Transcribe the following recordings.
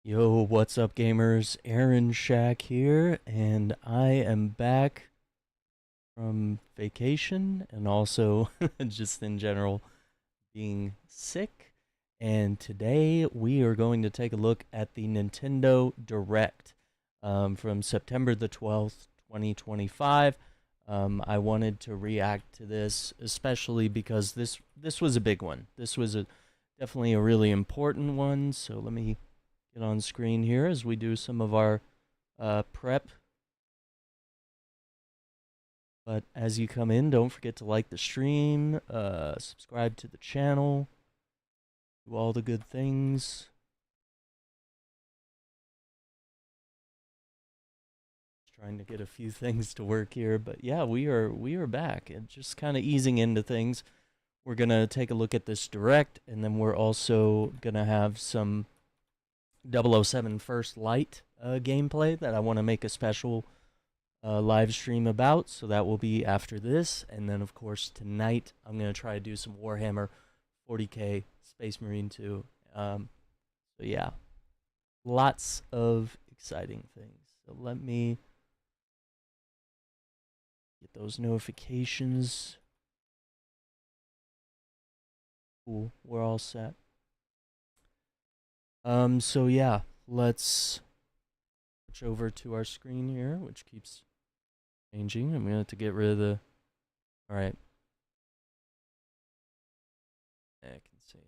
Yo, what's up, gamers? Aaron Shack here, and I am back from vacation and also just in general being sick. And today we are going to take a look at the Nintendo Direct from September the 12th, 2025. I wanted to react to this, especially because this was a big one. This was definitely a really important one. So let me get on screen here as we do some of our prep. But as you come in, don't forget to like the stream, subscribe to the channel, do all the good things. Trying to get a few things to work here, but yeah, we are back and just kind of easing into things. We're gonna take a look at this direct, and then we're also gonna have some 007 First Light gameplay that I want to make a special live stream about, so that will be after this. And then of course tonight I'm going to try to do some Warhammer 40k Space Marine 2. So yeah, lots of exciting things. So let me get those notifications. Cool, we're all set. So yeah, let's switch over to our screen here, which keeps changing. I'm gonna have to get rid of the. All right. I can see.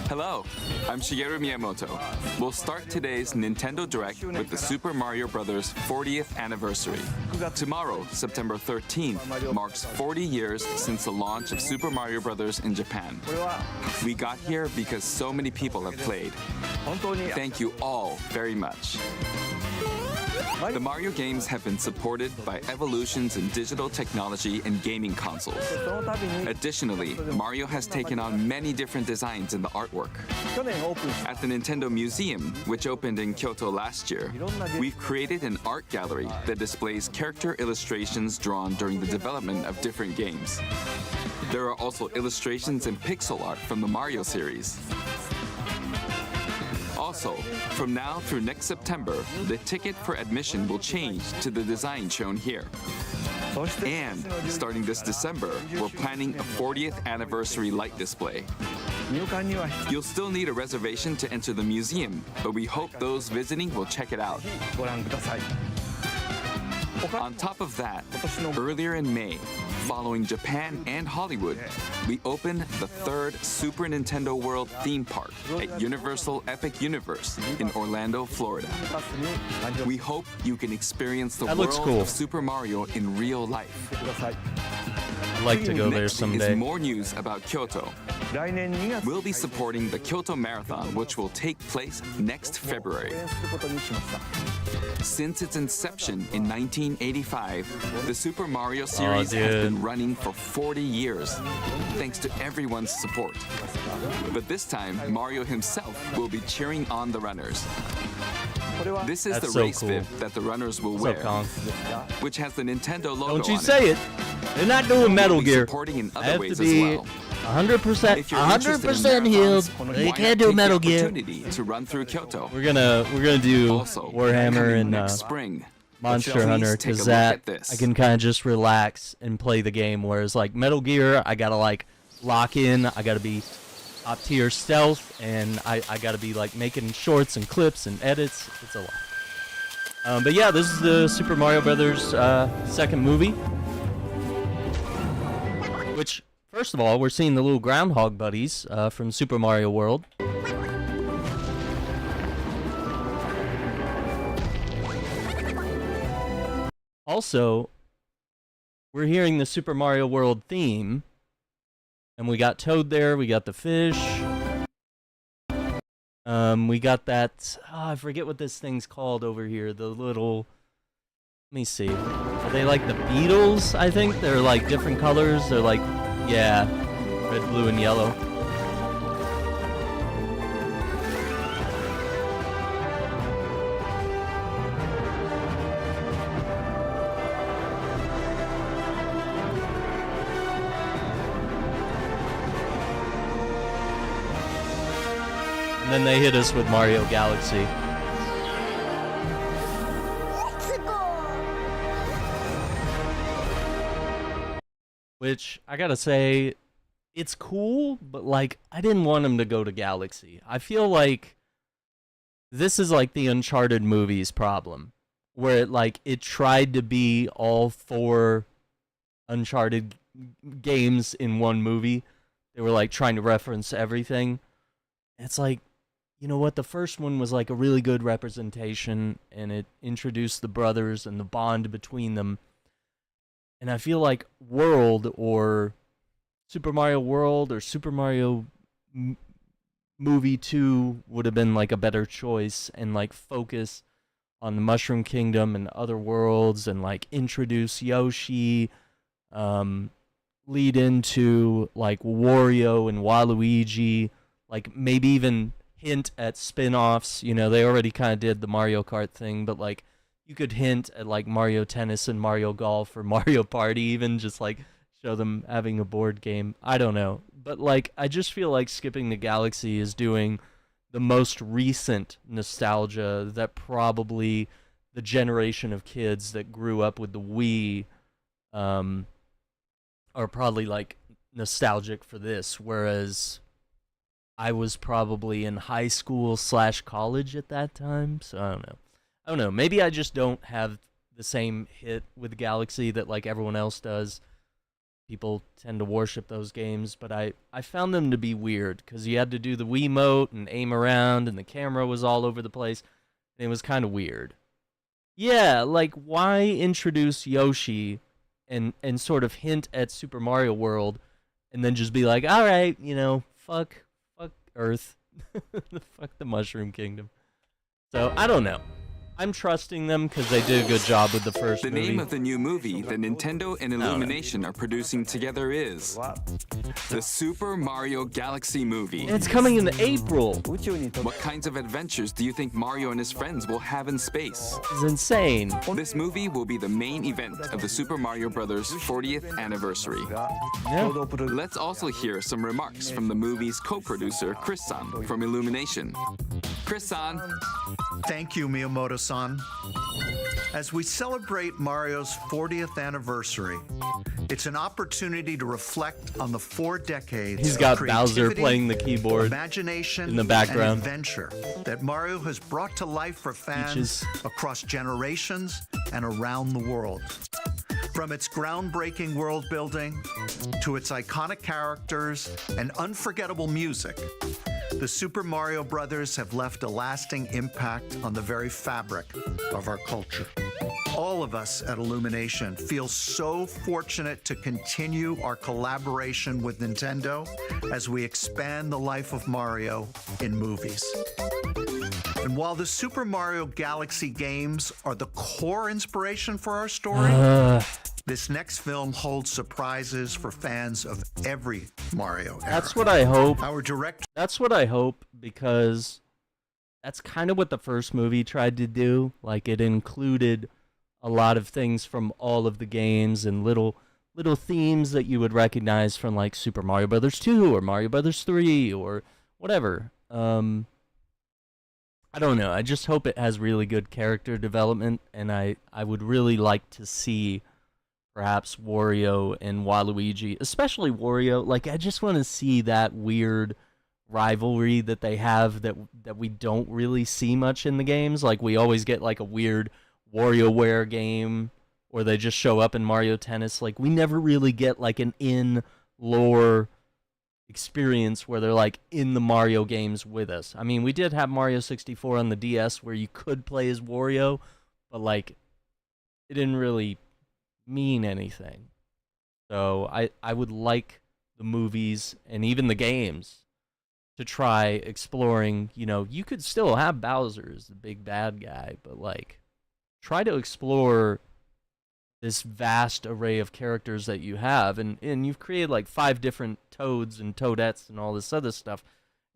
Hello, I'm Shigeru Miyamoto. We'll start today's Nintendo Direct with the Super Mario Bros. 40th anniversary. Tomorrow, September 13th, marks 40 years since the launch of Super Mario Bros. In Japan. We got here because so many people have played. Thank you all very much. The Mario games have been supported by evolutions in digital technology and gaming consoles. Additionally, Mario has taken on many different designs in the artwork. At the Nintendo Museum, which opened in Kyoto last year, we've created an art gallery that displays character illustrations drawn during the development of different games. There are also illustrations and pixel art from the Mario series. Also, from now through next September, the ticket for admission will change to the design shown here. And starting this December, we're planning a 40th anniversary light display. You'll still need a reservation to enter the museum, but we hope those visiting will check it out. On top of that, earlier in May, following Japan and Hollywood, we opened the third Super Nintendo World theme park at Universal Epic Universe in Orlando, Florida. We hope you can experience the world of Super Mario in real life. I'd like to go there Next someday. is more news about Kyoto. We'll be supporting the Kyoto Marathon, which will take place next February. Since its inception in 1985, the Super Mario series has been running for 40 years, thanks to everyone's support. But this time, Mario himself will be cheering on the runners. This is the race bib that the runners will wear, which has the Nintendo logo on it. Don't you say it. They're not doing Metal Gear. Supporting in I other have ways to be as well. 100% healed. You can't do Metal Gear. To run through Kyoto. We're gonna do Also, Warhammer and next spring. Monster Hunter, because that I can kind of just relax and play the game. Whereas like Metal Gear, I gotta like lock in. I gotta be top tier stealth, and I gotta be like making shorts and clips and edits. It's a lot. But yeah, this is the Super Mario Brothers second movie. Which, first of all, we're seeing the little groundhog buddies from Super Mario World. Also, we're hearing the Super Mario World theme. And we got Toad there, we got the fish. We got that, I forget what this thing's called over here, the little, let me see. Are they like the Beatles, I think? They're like different colors, they're like, yeah, red, blue, and yellow. And then they hit us with Mario Galaxy. Which, I gotta say, it's cool, but like, I didn't want them to go to Galaxy. I feel like this is like the Uncharted movies problem, where it tried to be all 4 Uncharted games in one movie. They were like trying to reference everything. It's like, you know what, the first one was like a really good representation, and it introduced the brothers and the bond between them. And I feel like World, or Super Mario World, or Super Mario Movie 2 would have been like a better choice, and like focus on the Mushroom Kingdom and other worlds, and like introduce Yoshi, lead into like Wario and Waluigi, like maybe even hint at spin-offs. You know, they already kind of did the Mario Kart thing, but like you could hint at like Mario Tennis and Mario Golf or Mario Party, even just like show them having a board game. I don't know, but like I just feel like skipping the Galaxy is doing the most recent nostalgia that probably the generation of kids that grew up with the Wii are probably like nostalgic for this, whereas I was probably in high school / college at that time, so I don't know. Maybe I just don't have the same hit with Galaxy that like everyone else does. People tend to worship those games, but I found them to be weird, because you had to do the Wiimote and aim around, and the camera was all over the place, and it was kind of weird. Yeah, like, why introduce Yoshi and sort of hint at Super Mario World, and then just be like, alright, you know, fuck Earth. Fuck the Mushroom Kingdom. So, I don't know. I'm trusting them because they did a good job with the first movie. The name of the new movie that Nintendo and Illumination are producing together is the Super Mario Galaxy movie. And it's coming in April. What kinds of adventures do you think Mario and his friends will have in space? It's insane. This movie will be the main event of the Super Mario Bros. 40th anniversary. Yeah. Let's also hear some remarks from the movie's co-producer, Chris-san, from Illumination. Chris-san. Thank you, Miyamoto-san. As we celebrate Mario's 40th anniversary, it's an opportunity to reflect on the 4 decades He's got of Bowser playing the keyboard imagination in the background. and adventure that Mario has brought to life for fans Peaches. across generations and around the world. From its groundbreaking world building to its iconic characters and unforgettable music, the Super Mario Brothers have left a lasting impact on the very fabric of our culture. All of us at Illumination feel so fortunate to continue our collaboration with Nintendo as we expand the life of Mario in movies. And while the Super Mario Galaxy games are the core inspiration for our story, this next film holds surprises for fans of every Mario era. That's what I hope. Our director. That's what I hope, because that's kind of what the first movie tried to do. Like, it included a lot of things from all of the games and little themes that you would recognize from like Super Mario Brothers 2 or Mario Brothers 3 or whatever. I don't know. I just hope it has really good character development, and I would really like to see perhaps Wario and Waluigi, especially Wario. Like, I just want to see that weird rivalry that they have that we don't really see much in the games. Like, we always get like a weird WarioWare game, or they just show up in Mario Tennis. Like, we never really get like an in-lore experience where they're like in the Mario games with us. I mean, we did have Mario 64 on the DS where you could play as Wario, but like it didn't really mean anything. So I would like the movies and even the games to try exploring, you know, you could still have Bowser as the big bad guy, but like try to explore this vast array of characters that you have, and you've created like 5 different Toads and Toadettes and all this other stuff,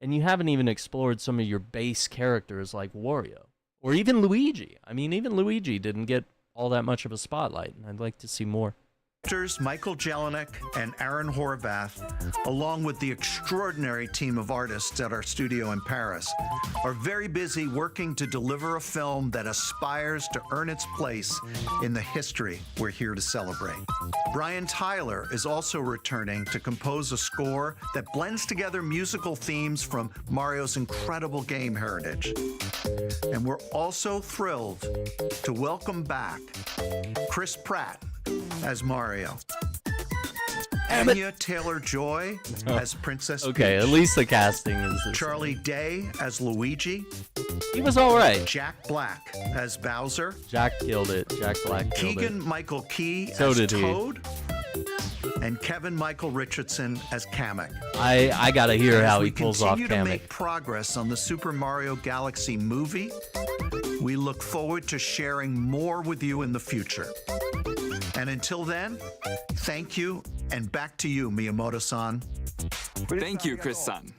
and you haven't even explored some of your base characters like Wario or even Luigi. I mean, even Luigi didn't get all that much of a spotlight, and I'd like to see more. Actors Michael Jelinek and Aaron Horvath, along with the extraordinary team of artists at our studio in Paris, are very busy working to deliver a film that aspires to earn its place in the history we're here to celebrate. Brian Tyler is also returning to compose a score that blends together musical themes from Mario's incredible game heritage. And we're also thrilled to welcome back Chris Pratt as Mario, Anya Taylor-Joy as Princess Okay, Peach, at least the casting is the Charlie Day as Luigi, same. He was all right. Jack Black as Bowser, Jack killed it. Jack Black killed Keegan it. Michael Key So as did he. Toad, and Kevin Michael Richardson as Kamek. I gotta hear how As he pulls off we continue to Kamek. make progress on the Super Mario Galaxy movie, we look forward to sharing more with you in the future. And until then, thank you, and back to you, Miyamoto-san. Thank you, Chris-san.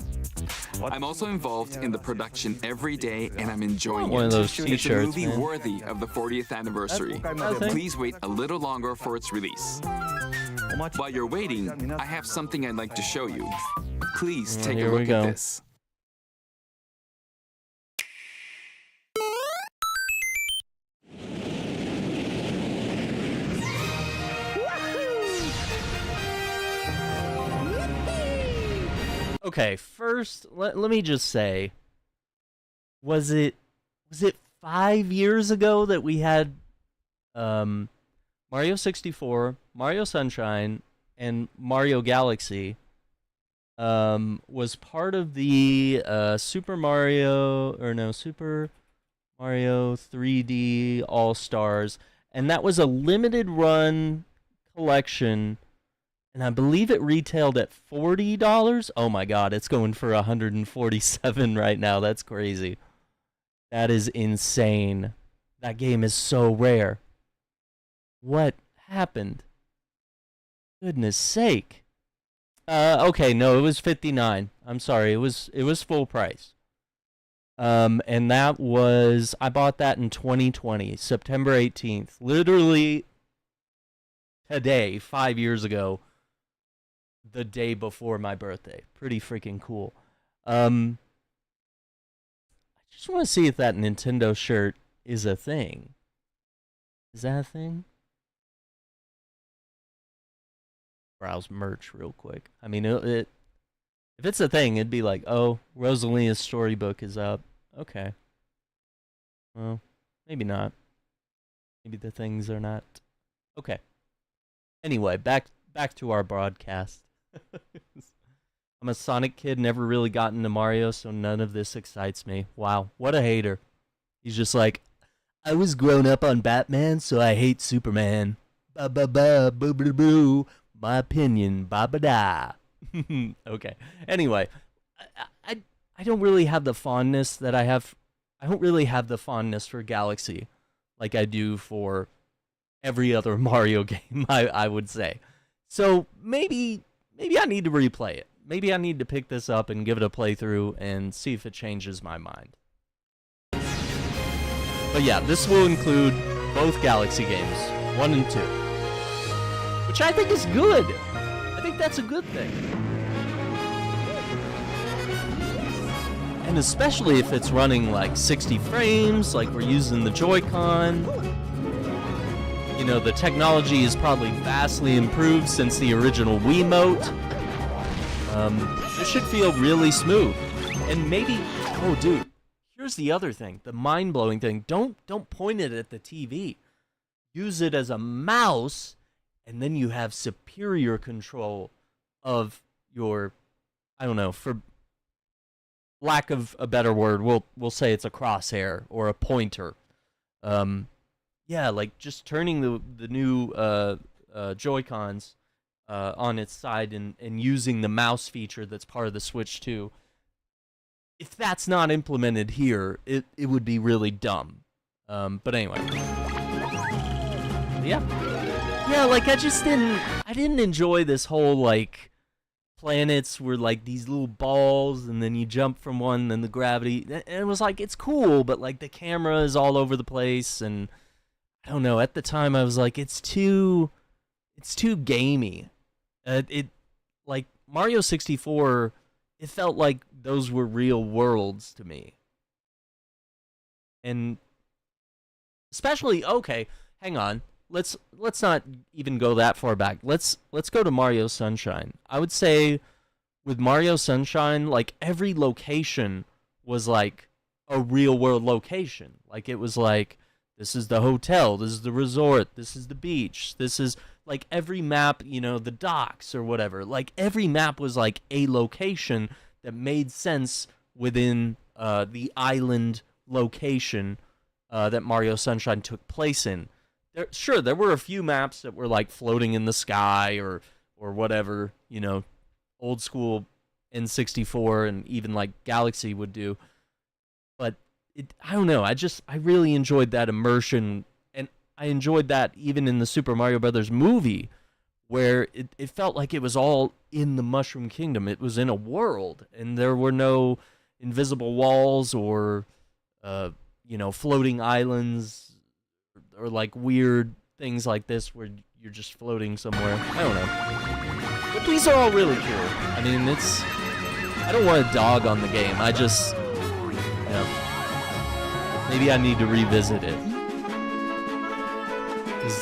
I'm also involved in the production every day, and I'm enjoying One it. of those It's a t-shirts, movie man. worthy of the 40th anniversary. Okay. Please wait a little longer for its release. While you're waiting, I have something I'd like to show you. Please take a here we look go. at this. Okay, first, let me just say, was it 5 years ago that we had Mario 64, Mario Sunshine, and Mario Galaxy was part of the Super Mario 3D All-Stars, and that was a limited run collection. And I believe it retailed at $40. Oh my god, it's going for $147 right now. That's crazy. That is insane. That game is so rare. What happened? Goodness sake. Okay, no, it was $59. I'm sorry. It was full price. And that was, I bought that in 2020, September 18th. Literally today, 5 years ago. The day before my birthday. Pretty freaking cool. I just want to see if that Nintendo shirt is a thing. Is that a thing? Browse merch real quick. I mean, if it's a thing, it'd be like, oh, Rosalina's storybook is up. Okay. Well, maybe not. Maybe the things are not. Okay. Anyway, back to our broadcast. I'm a Sonic kid, never really got into Mario, so none of this excites me. Wow, what a hater. He's just like, I was grown up on Batman, so I hate Superman. Ba ba ba, boo boo boo. My opinion, ba ba da. Okay. Anyway, I don't really have the fondness that I have. I don't really have the fondness for Galaxy like I do for every other Mario game, I would say. So maybe I need to replay it. Maybe I need to pick this up and give it a playthrough and see if it changes my mind. But yeah, this will include both Galaxy games, 1 and 2. Which I think is good. I think that's a good thing. And especially if it's running like 60 frames, like we're using the Joy-Con. You know, the technology is probably vastly improved since the original Wiimote. This should feel really smooth. And maybe, oh dude, here's the other thing, the mind-blowing thing. Don't point it at the TV. Use it as a mouse, and then you have superior control of your, I don't know, for lack of a better word, we'll say it's a crosshair or a pointer. Yeah, like just turning the new Joy-Cons on its side and using the mouse feature that's part of the Switch 2. If that's not implemented here, it would be really dumb. But anyway. Yeah, like I didn't enjoy this whole like planets were like these little balls and then you jump from one and the gravity, and it was like it's cool, but like the camera is all over the place, and I don't know, at the time I was like it's too gamey. It like Mario 64, it felt like those were real worlds to me. And especially, okay, hang on. Let's not even go that far back. Let's go to Mario Sunshine. I would say with Mario Sunshine, like every location was like a real world location. Like it was like, this is the hotel, this is the resort, this is the beach, this is like every map, you know, the docks or whatever. Like every map was like a location that made sense within the island location that Mario Sunshine took place in. There were a few maps that were like floating in the sky or whatever, you know, old school N64 and even like Galaxy would do. But I don't know, I really enjoyed that immersion, and I enjoyed that even in the Super Mario Brothers movie, where it felt like it was all in the Mushroom Kingdom. It was in a world, and there were no invisible walls or, you know, floating islands or like weird things like this where you're just floating somewhere. I don't know. But these are all really cool. I mean, I don't want to dog on the game. I just, you know, maybe I need to revisit it. Because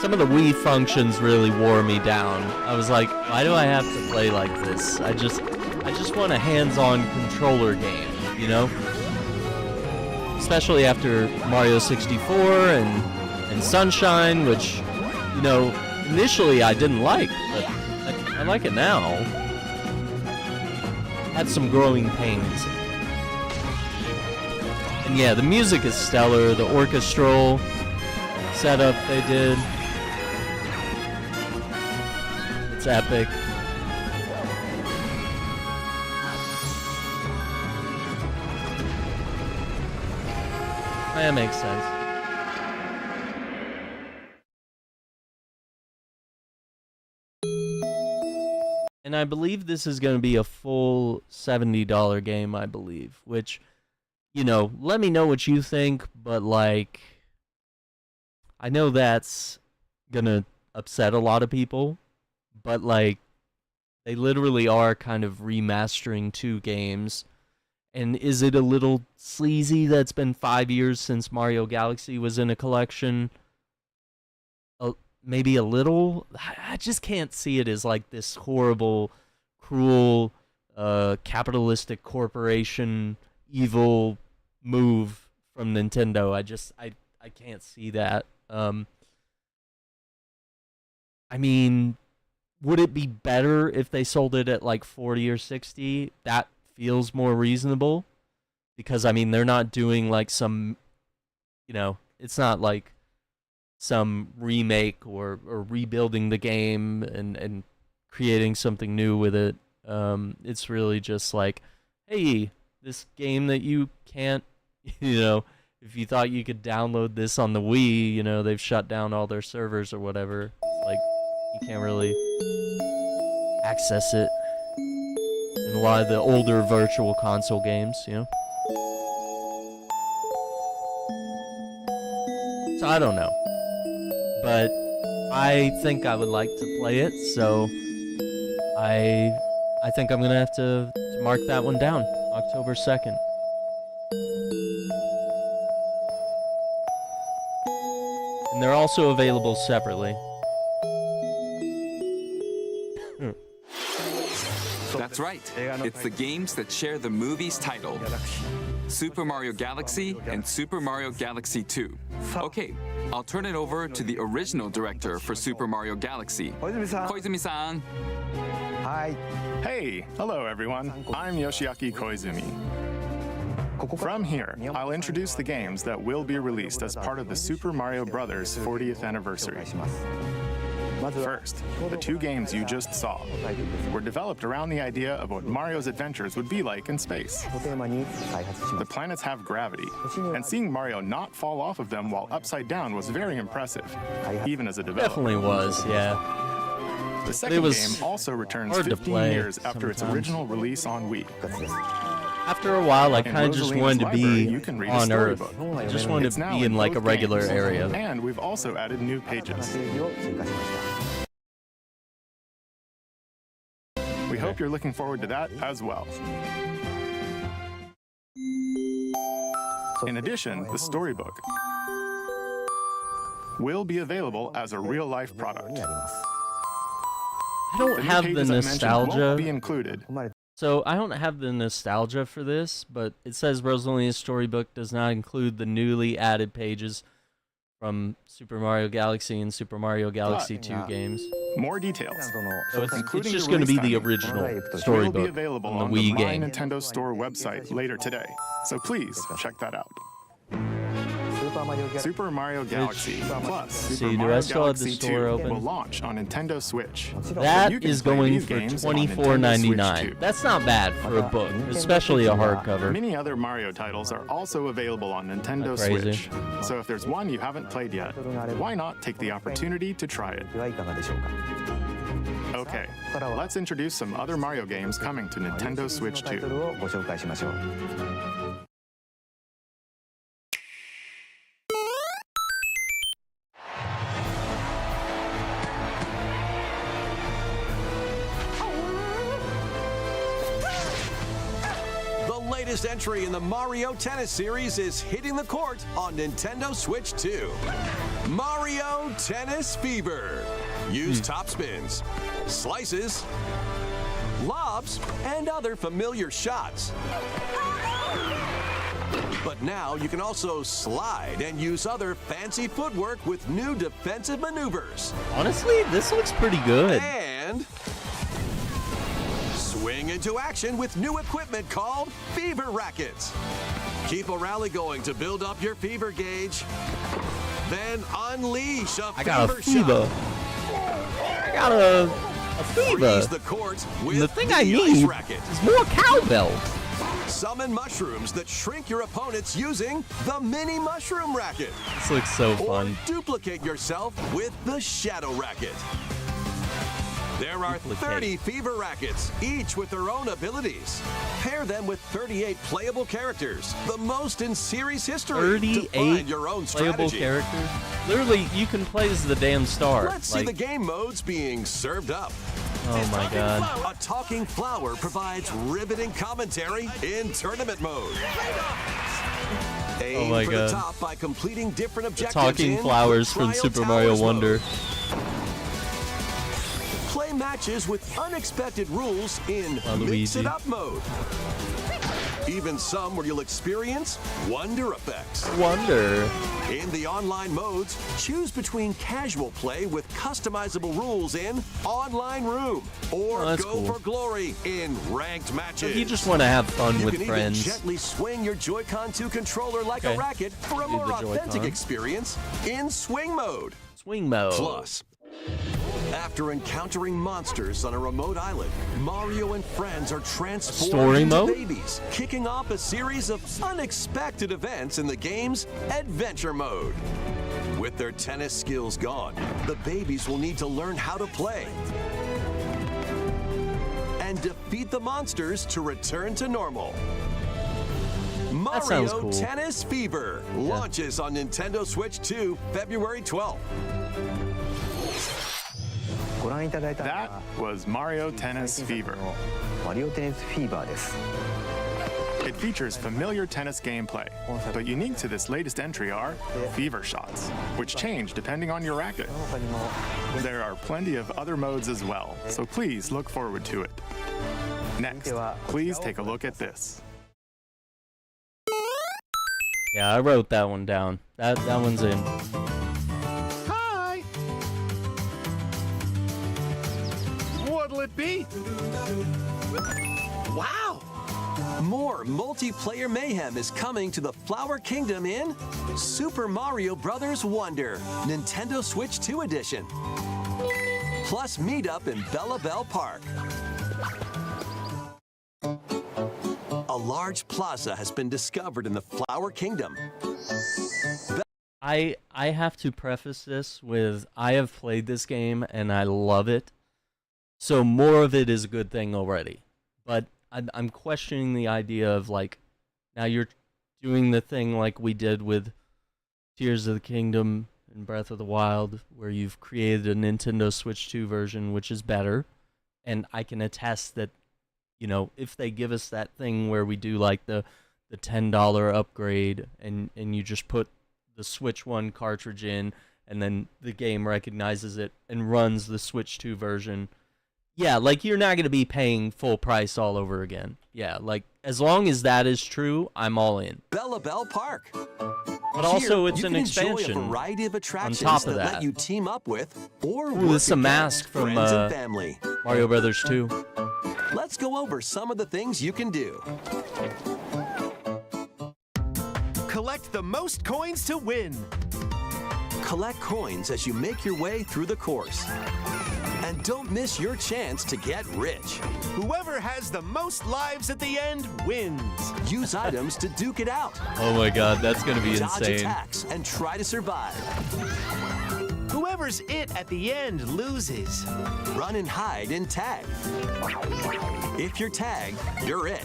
some of the Wii functions really wore me down. I was like, why do I have to play like this? I just want a hands-on controller game, you know? Especially after Mario 64 and Sunshine, which, you know, initially I didn't like, but I like it now. Had some growing pains. And yeah, the music is stellar. The orchestral setup they did, it's epic. That makes sense. And I believe this is going to be a full $70 game, I believe, which, you know, let me know what you think, but like, I know that's going to upset a lot of people, but like, they literally are kind of remastering two games. And is it a little sleazy that it's been 5 years since Mario Galaxy was in a collection? Maybe a little. I just can't see it as like this horrible, cruel, capitalistic corporation evil move from Nintendo. I can't see that. I mean, would it be better if they sold it at like 40 or 60? That feels more reasonable, because I mean they're not doing like some, you know, it's not like some remake or rebuilding the game and creating something new with it. It's really just like, hey, this game that you can't, you know, if you thought you could download this on the Wii, you know, they've shut down all their servers or whatever. It's like you can't really access it in a lot of the older virtual console games, you know? So I don't know. But I think I would like to play it, so I think I'm gonna have to mark that one down, October 2nd. And they're also available separately. That's right. It's the games that share the movie's title. Super Mario Galaxy and Super Mario Galaxy 2. Okay, I'll turn it over to the original director for Super Mario Galaxy, Koizumi-san. Hey, hello everyone. I'm Yoshiaki Koizumi. From here, I'll introduce the games that will be released as part of the Super Mario Bros. 40th anniversary. First, the two games you just saw were developed around the idea of what Mario's adventures would be like in space. The planets have gravity, and seeing Mario not fall off of them while upside down was very impressive, even as a developer. Definitely was, yeah. The second game also returns 15 years after its sometimes. original release on Wii. After a while, I In kind of just Rosalina's wanted to library, be you can read a on Earth. storybook. I just wanted It's to now be in like a both regular games. area. And we've also added new pages. We hope you're looking forward to that as well. In addition, the storybook will be available as a real-life product. I don't The new have the pages I mentioned won't be nostalgia. included. So I don't have the nostalgia for this, but it says Rosalina's storybook does not include the newly added pages from Super Mario Galaxy and Super Mario Galaxy 2 games. More details, So it's including just the going to be release the timing, original will be storybook available on the on Wii the My game. Nintendo Store website later today. So please check that out. Super Mario Galaxy plus Super see, do Mario I still have the Galaxy store 2 open? will launch on Nintendo Switch. That You can is play going these for games on Nintendo Switch $24.99. too. That's not bad for a book, especially a hardcover. Many other Mario titles are also available on Nintendo Not crazy. Switch. So if there's one you haven't played yet, why not take the opportunity to try it? Okay, let's introduce some other Mario games coming to Nintendo Switch 2. The latest entry in the Mario Tennis series is hitting the court on Nintendo Switch 2. Mario Tennis Fever. Use top spins, slices, lobs, and other familiar shots. But now you can also slide and use other fancy footwork with new defensive maneuvers. Honestly, this looks pretty good. And swing into action with new equipment called Fever Rackets. Keep a rally going to build up your fever gauge. Then unleash a I got a fever fever. shot. I got a fever. Freeze the court with The thing the I ice need racket. is more cowbell. Summon mushrooms that shrink your opponents using the mini mushroom racket. This looks so Or fun. duplicate yourself with the shadow racket. There are Duplicate. 30 fever rackets, each with their own abilities. Pair them with 38 playable characters, the most in series history. To 38 find your own playable strategy. characters. Literally, you can play as the damn star. Let's see the game modes being served up. Oh my god. A talking flower provides riveting commentary in tournament mode. Aim Oh my for God. the top by completing different The objectives talking in flowers from Cryo Super Mario Towers mode. Wonder. Play matches with unexpected rules in Mix Waluigi. It Up mode. Even some where you'll experience wonder effects. Wonder. In the online modes, choose between casual play with customizable rules in Online Room or Oh, that's Go cool. for Glory in ranked So matches. if you just want to have fun You with can friends. even gently swing your Joy-Con 2 controller like Okay. a racket for a Do more the authentic Joy-Con. experience in Swing mode. Swing mode. Plus, after encountering monsters on a remote island, Mario and friends are transformed Story into mode? babies, kicking off a series of unexpected events in the game's Adventure mode. With their tennis skills gone, the babies will need to learn how to play and defeat the monsters to return to normal. That sounds Mario cool. Tennis Fever launches on Nintendo Switch 2 February 12th. That was Mario Tennis Fever. マリオテニスフィーバーです。 It features familiar tennis gameplay, but unique to this latest entry are fever shots, which change depending on your racket. 他にも There are plenty of other modes as well, so please look forward to it. Next, please take a look at this. Yeah, I wrote that one down. That one's in. Hi! What'll it be? Wow! More multiplayer mayhem is coming to the Flower Kingdom in Super Mario Bros. Wonder, Nintendo Switch 2 Edition. Plus meet up in Bella Bell Park. A large plaza has been discovered in the Flower Kingdom. I have to preface this with I have played this game and I love it. So more of it is a good thing already. But I'm questioning the idea of like, now you're doing the thing like we did with Tears of the Kingdom and Breath of the Wild, where you've created a Nintendo Switch 2 version, which is better. And I can attest that, you know, if they give us that thing where we do like the $10 upgrade and you just put the Switch 1 cartridge in and then the game recognizes it and runs the Switch 2 version, yeah, like you're not going to be paying full price all over again. Yeah, like as long as that is true, I'm all in. Bella Bell Park. But also it's you an can expansion enjoy a variety of attractions on top of that that. let you team up with or Ooh, work this is a mask against from friends and family. Mario Brothers 2. Let's go over some of the things you can do. Collect the most coins to win. Collect coins as you make your way through the course. And don't miss your chance to get rich. Whoever has the most lives at the end wins. Use items to duke it out. Oh my god, that's going to be Dodge insane. attacks and try to survive. Whoever's it at the end loses. Run and hide and tag. If you're tagged, you're it.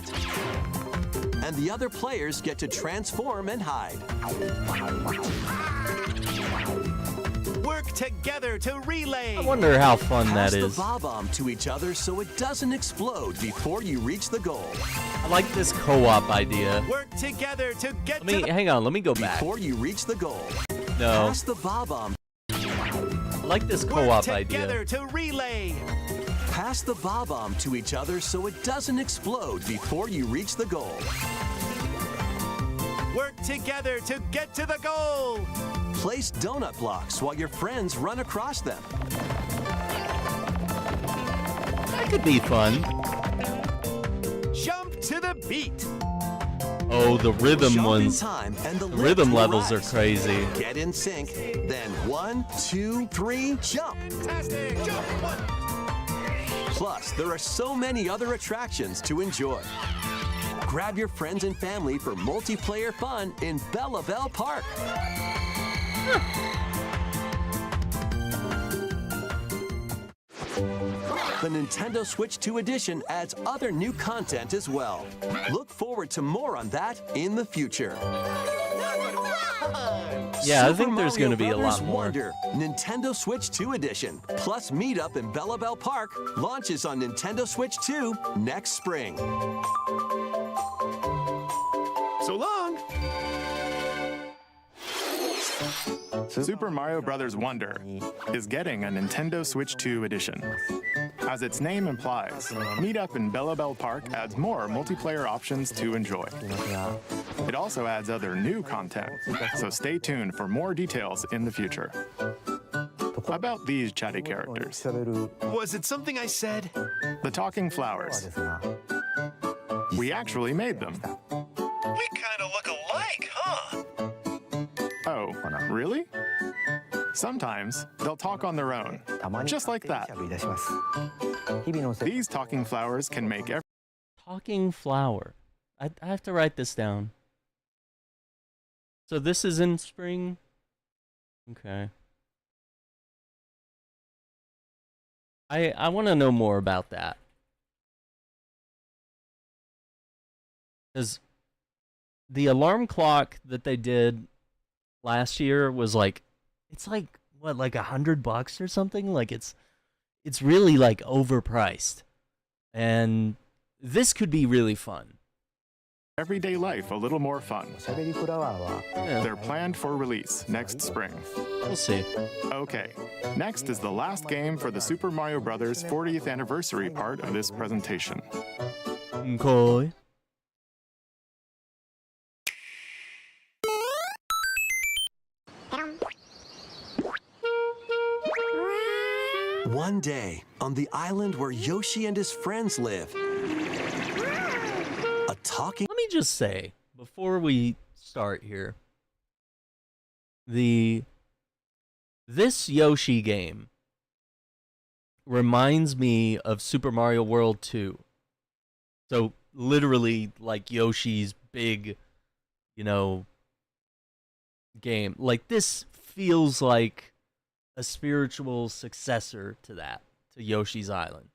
And the other players get to transform and hide. Work together to relay. I wonder how fun Pass that the is. bob-omb to each other so it doesn't explode before you reach the goal. I like this co-op idea. Work together to get Hang on, let me go back. Before you reach the goal. No, Pass the bob-omb. I like this Work co-op together idea. to relay. Pass the bob-omb to each other so it doesn't explode before you reach the goal. Work together to get to the goal. Place donut blocks while your friends run across them. That could be fun. Jump to the beat. Oh, the rhythm Jump in ones. time and the The lift rhythm will levels are rise. crazy. Get in sync, then 1, 2, 3, jump. Fantastic. Jump. One. Plus, there are so many other attractions to enjoy. Grab your friends and family for multiplayer fun in Bella Bell Park. The Nintendo Switch 2 Edition adds other new content as well. Look forward to more on that in the future. Yeah, I Super think there's Mario going to be a Brothers lot more. Wonder, Nintendo Switch 2 Edition, plus Meet Up in Bella Bell Park launches on Nintendo Switch 2 next spring. So long. Super Mario Bros. Wonder is getting a Nintendo Switch 2 edition. As its name implies, Meet Up in Bella Bell Park adds more multiplayer options to enjoy. It also adds other new content, so stay tuned for more details in the future. About these chatty characters, Was it something I said? the talking flowers. We actually made them. We kind of look alike, huh? Oh, really? Sometimes they'll talk on their own, just like that. These talking flowers can make every Talking flower. I have to write this down. So this is in spring? Okay. I want to know more about that. Because the alarm clock that they did last year was like, it's like, what, like $100 or something? Like it's really like overpriced. And this could be really fun. everyday life a little more fun. Yeah, They're planned for release next spring. we'll see. Okay, next is the last game for the Super Mario Bros. 40th anniversary part of this presentation. Okay. One day, on the island where Yoshi and his friends live, a talking... Let me just say, before we start here, this Yoshi game reminds me of Super Mario World 2. So, literally, like Yoshi's big, game. Like, this feels like a spiritual successor to that, to Yoshi's Island.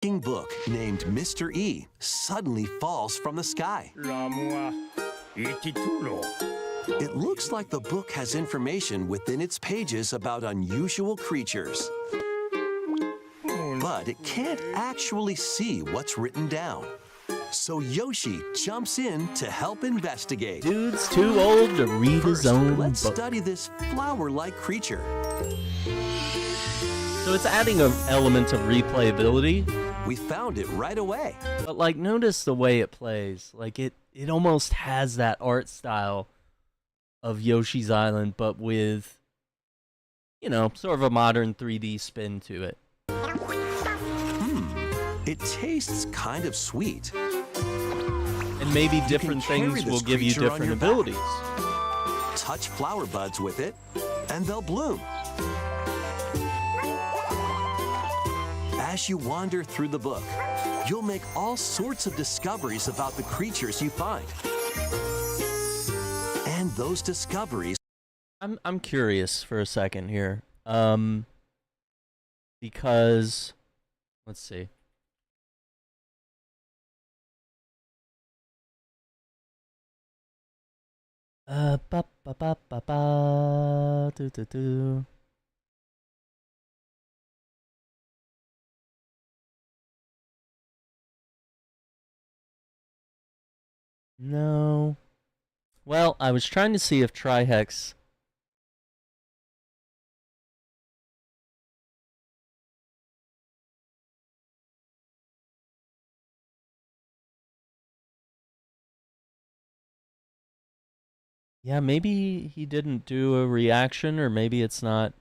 book named Mr. E suddenly falls from the sky. It looks like the book has information within its pages about unusual creatures. But it can't actually see what's written down. So Yoshi jumps in to help investigate. Dude's too old to read his own let's book. study this flower-like creature. So it's adding an element of replayability. We found it right away. But, like, notice the way it plays. Like, it almost has that art style of Yoshi's Island, but with, sort of a modern 3D spin to it. It tastes kind of sweet. And maybe different things will give you different abilities. Touch flower buds with it, and they'll bloom. As you wander through the book, you'll make all sorts of discoveries about the creatures you find. And those discoveries... I'm curious for a second here. Because, let's see. Do. No. Well, I was trying to see if Trihex... Yeah, maybe he didn't do a reaction, or maybe it's not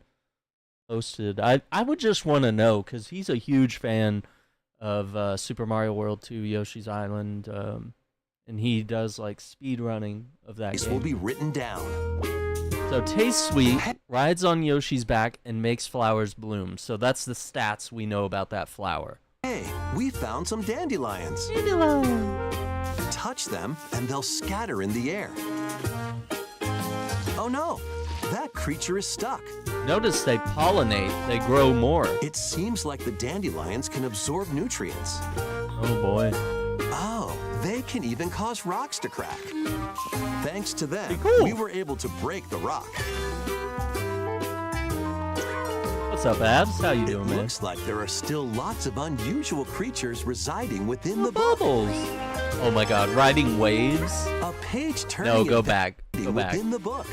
posted. I would just want to know, because he's a huge fan of Super Mario World 2, Yoshi's Island, and he does, like, speed running of that This game. will be written down. So, tastes sweet, rides on Yoshi's back, and makes flowers bloom. So that's the stats we know about that flower. Hey, we found some dandelions. Touch them, and they'll scatter in the air. Oh no, that creature is stuck. Notice they pollinate, they grow more. It seems like the dandelions can absorb nutrients. Oh boy. Oh, they can even cause rocks to crack. Thanks to them, cool. we were able to break the rock. What's up, Abs? How you doing, It man? looks like there are still lots of unusual creatures residing within the book. Bubbles. Oh my god, riding waves? A page turning No, go back. Go back. within the book.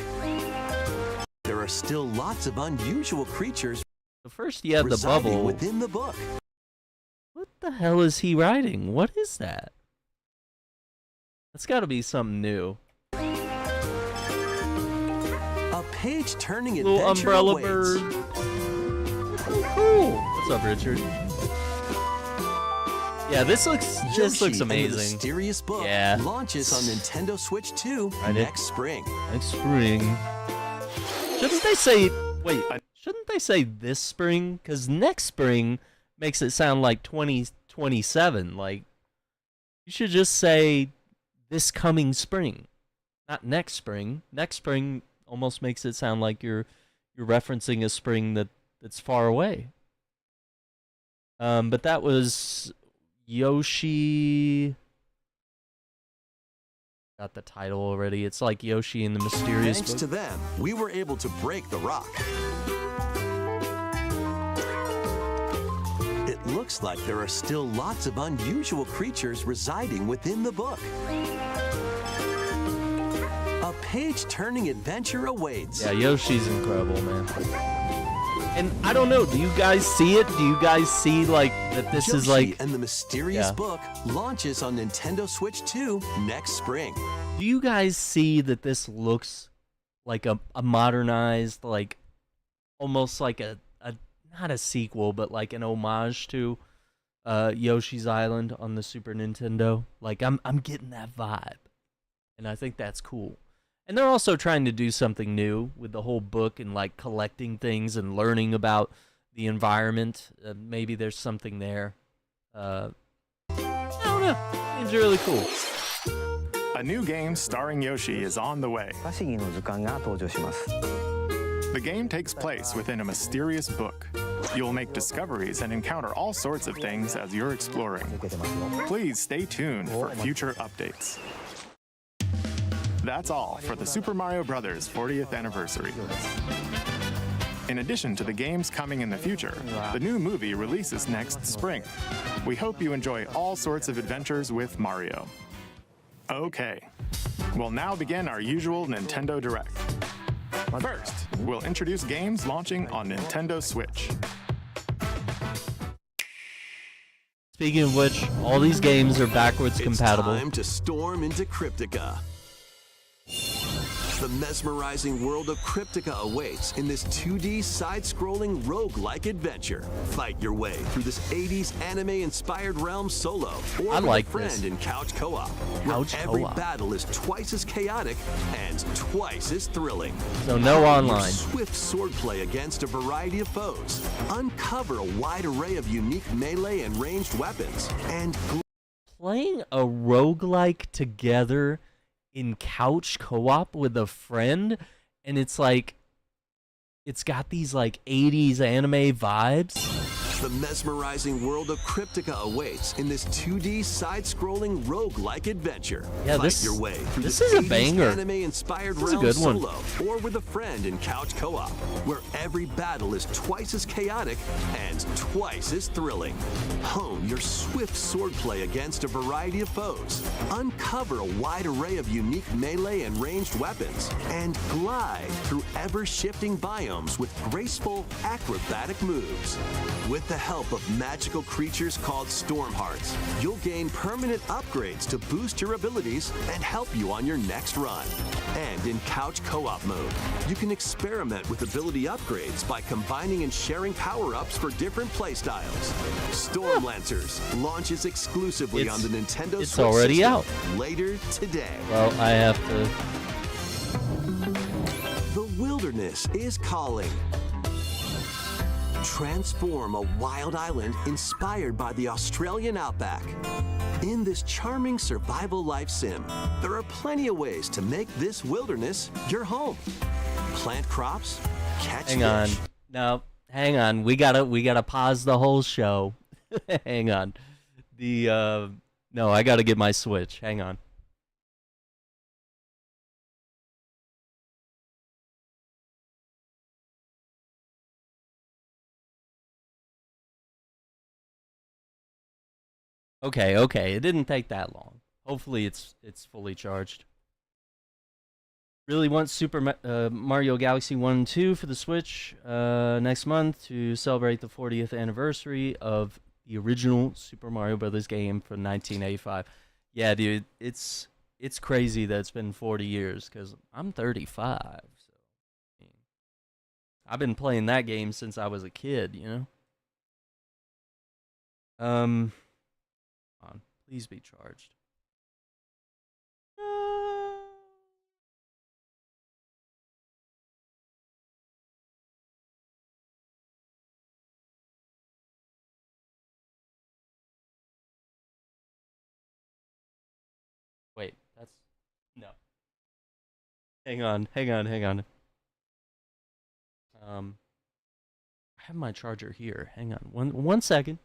There are still lots of unusual creatures So first you have the residing bubble. within the book. What the hell is he riding? What is that? That's gotta be something new. A page turning Little adventure umbrella awaits. bird. Cool. What's up, Richard? Yeah, this looks Yoshi and the amazing. Mysterious Book Yeah. launches on Nintendo Switch 2 Right, next spring. Next spring. Shouldn't they say... Wait, shouldn't they say this spring? Because next spring makes it sound like 2027. Like, you should just say this coming spring. Not next spring. Next spring almost makes it sound like you're referencing a spring that's far away. But that was Yoshi... Got the title already. It's like Yoshi and the Mysterious Thanks Book. to them, we were able to break the rock. It looks like there are still lots of unusual creatures residing within the book. A page-turning adventure awaits. Yeah, Yoshi's incredible, man. And I don't know, do you guys see it? Do you guys see like that this is Yoshi like and the Mysterious Yeah. Book launches on Nintendo Switch 2 next spring. do you guys see that this looks like a modernized, like almost like a not a sequel, but like an homage to Yoshi's Island on the Super Nintendo? Like I'm getting that vibe. And I think that's cool. And they're also trying to do something new with the whole book and like collecting things and learning about the environment. Maybe there's something there. I don't know. Seems really cool. A new game starring Yoshi is on the way. 不思議の図鑑が登場します The game takes place within a mysterious book. You'll make discoveries and encounter all sorts of things as you're exploring. 出てますよ Please stay tuned for future updates. That's all for the Super Mario Bros. 40th anniversary. In addition to the games coming in the future, the new movie releases next spring. We hope you enjoy all sorts of adventures with Mario. Okay, we'll now begin our usual Nintendo Direct. First, we'll introduce games launching on Nintendo Switch. Speaking of which, all these games are backwards compatible. It's time to storm into Cryptica. The mesmerizing world of Cryptica awaits in this 2D side-scrolling roguelike adventure. Fight your way through this 80s anime-inspired realm solo or I with like a friend this. in couch co-op, where Couch every co-op. battle is twice as chaotic and twice as thrilling. So no Your online. swift swordplay against a variety of foes. Uncover a wide array of unique melee and ranged weapons, and Playing a roguelike together in couch co-op with a friend, and it's like it's got these like 80s anime vibes. the mesmerizing world of Cryptica awaits in this 2D side-scrolling roguelike adventure. Yeah, Fight this- your way through this this is a 80s banger. anime-inspired This is a realm good one. solo or with a friend in couch co-op, where every battle is twice as chaotic and twice as thrilling. Hone your swift swordplay against a variety of foes. Uncover a wide array of unique melee and ranged weapons, and glide through ever-shifting biomes with graceful, acrobatic moves. With the help of magical creatures called Storm Hearts, you'll gain permanent upgrades to boost your abilities and help you on your next run. And in couch co-op mode, you can experiment with ability upgrades by combining and sharing power-ups for different playstyles. Storm Lancers launches exclusively It's- on the Nintendo it's Switch already system out. later today. Well, I have to. The wilderness is calling. Transform a wild island inspired by the Australian outback. In this charming survival life sim, there are plenty of ways to make this wilderness your home. Plant crops, catch Hang on. fish. No, hang on. We gotta pause the whole show. Hang on. No, I gotta get my Switch. Hang on. Okay. It didn't take that long. Hopefully it's fully charged. Really want Mario Galaxy 1 and 2 for the Switch next month to celebrate the 40th anniversary of the original Super Mario Brothers game from 1985. Yeah, dude, it's crazy that it's been 40 years because I'm 35. So I mean, I've been playing that game since I was a kid, you know? Come on, please be charged. Wait, that's no. Hang on. I have my charger here. Hang on. One second.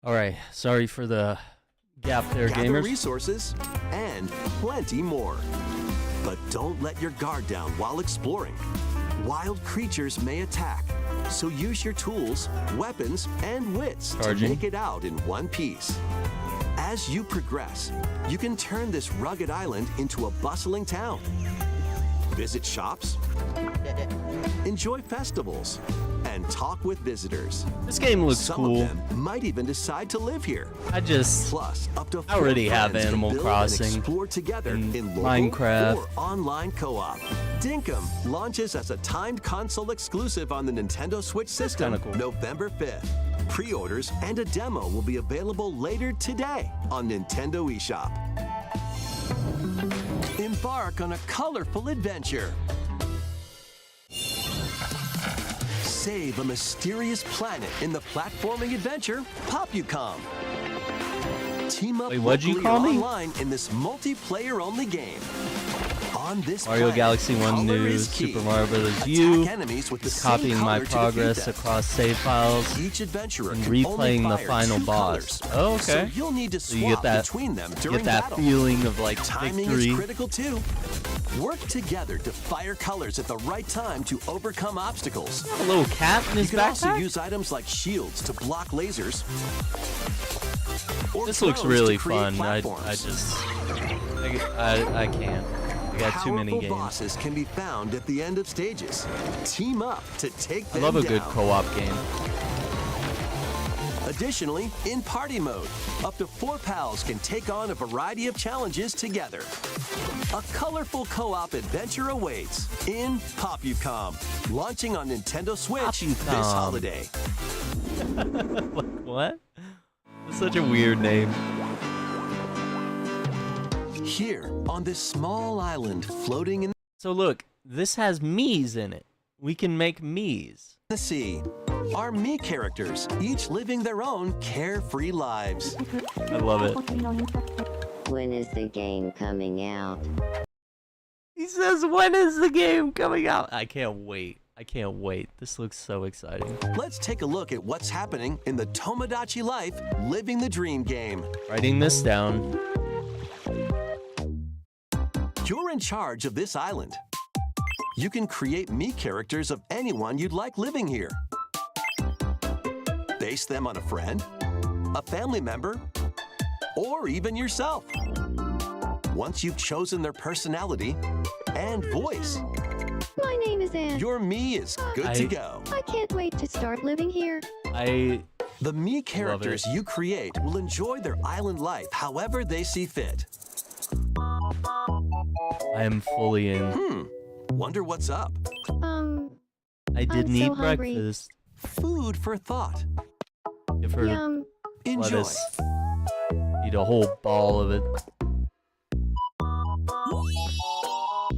All right, sorry for the gap there, Gather gamers. resources, and plenty more. But don't let your guard down while exploring. Wild creatures may attack, so use your tools, weapons, and wits Charging. to make it out in one piece. As you progress, you can turn this rugged island into a bustling town. Visit shops, enjoy festivals, and talk with visitors. This game looks Some cool. of them might even decide to live here. Plus, up to I already 4 have friends to Animal build and Crossing explore together and in local Minecraft. or online co-op. Dinkum launches as a timed console exclusive on the Nintendo Switch system kinda cool. November 5th. Pre-orders and a demo will be available later today on Nintendo eShop. Embark on a colorful adventure. Save a mysterious planet in the platforming adventure Popucom. Team up Wait, what'd you locally or call me? online in this multiplayer-only game. On this Mario planet, Galaxy 1 color News, is key. Super Mario Bros. Attack U, enemies with the just same copying my color to progress defeat them. across save files, Each adventurer and can only replaying the fire final 2 boss. colors. Oh, okay. So you'll need to So swap you get that, between them get during that battle. feeling of like Timing victory. is critical too. Work together to fire colors at the right time to overcome obstacles. A little cat in You his can also backpack. use items like shields to block lasers. Or This looks drones to really create fun. I platforms. can't. I got too many Powerful games. bosses can be found at the end of stages. Team up to take I them love a down. good co-op game. Additionally, in party mode, up to 4 pals can take on a variety of challenges together. A colorful co-op adventure awaits in Popucom, launching on Nintendo Switch this Popucom. holiday. What? That's such a weird name. Here, on this small island floating in So look, this has Mii's in it. We can make Mii's. the sea, are me characters, each living their own carefree lives. I love it. When is the game coming out? He says, when is the game coming out? I can't wait. I can't wait. This looks so exciting. Let's take a look at what's happening in the Tomodachi Life Living the Dream game. Writing this down. You're in charge of this island. You can create me characters of anyone you'd like living here. Base them on a friend, a family member, or even yourself. Once you've chosen their personality and voice, My name is Anne. your me is good to go. I can't wait to start living here. The me characters you create will enjoy their island life however they see fit. I am fully in. Wonder what's up? I didn't I'm so eat hungry. breakfast. Food for thought. Give her Yum. Enjoy. lettuce. Eat a whole ball of it.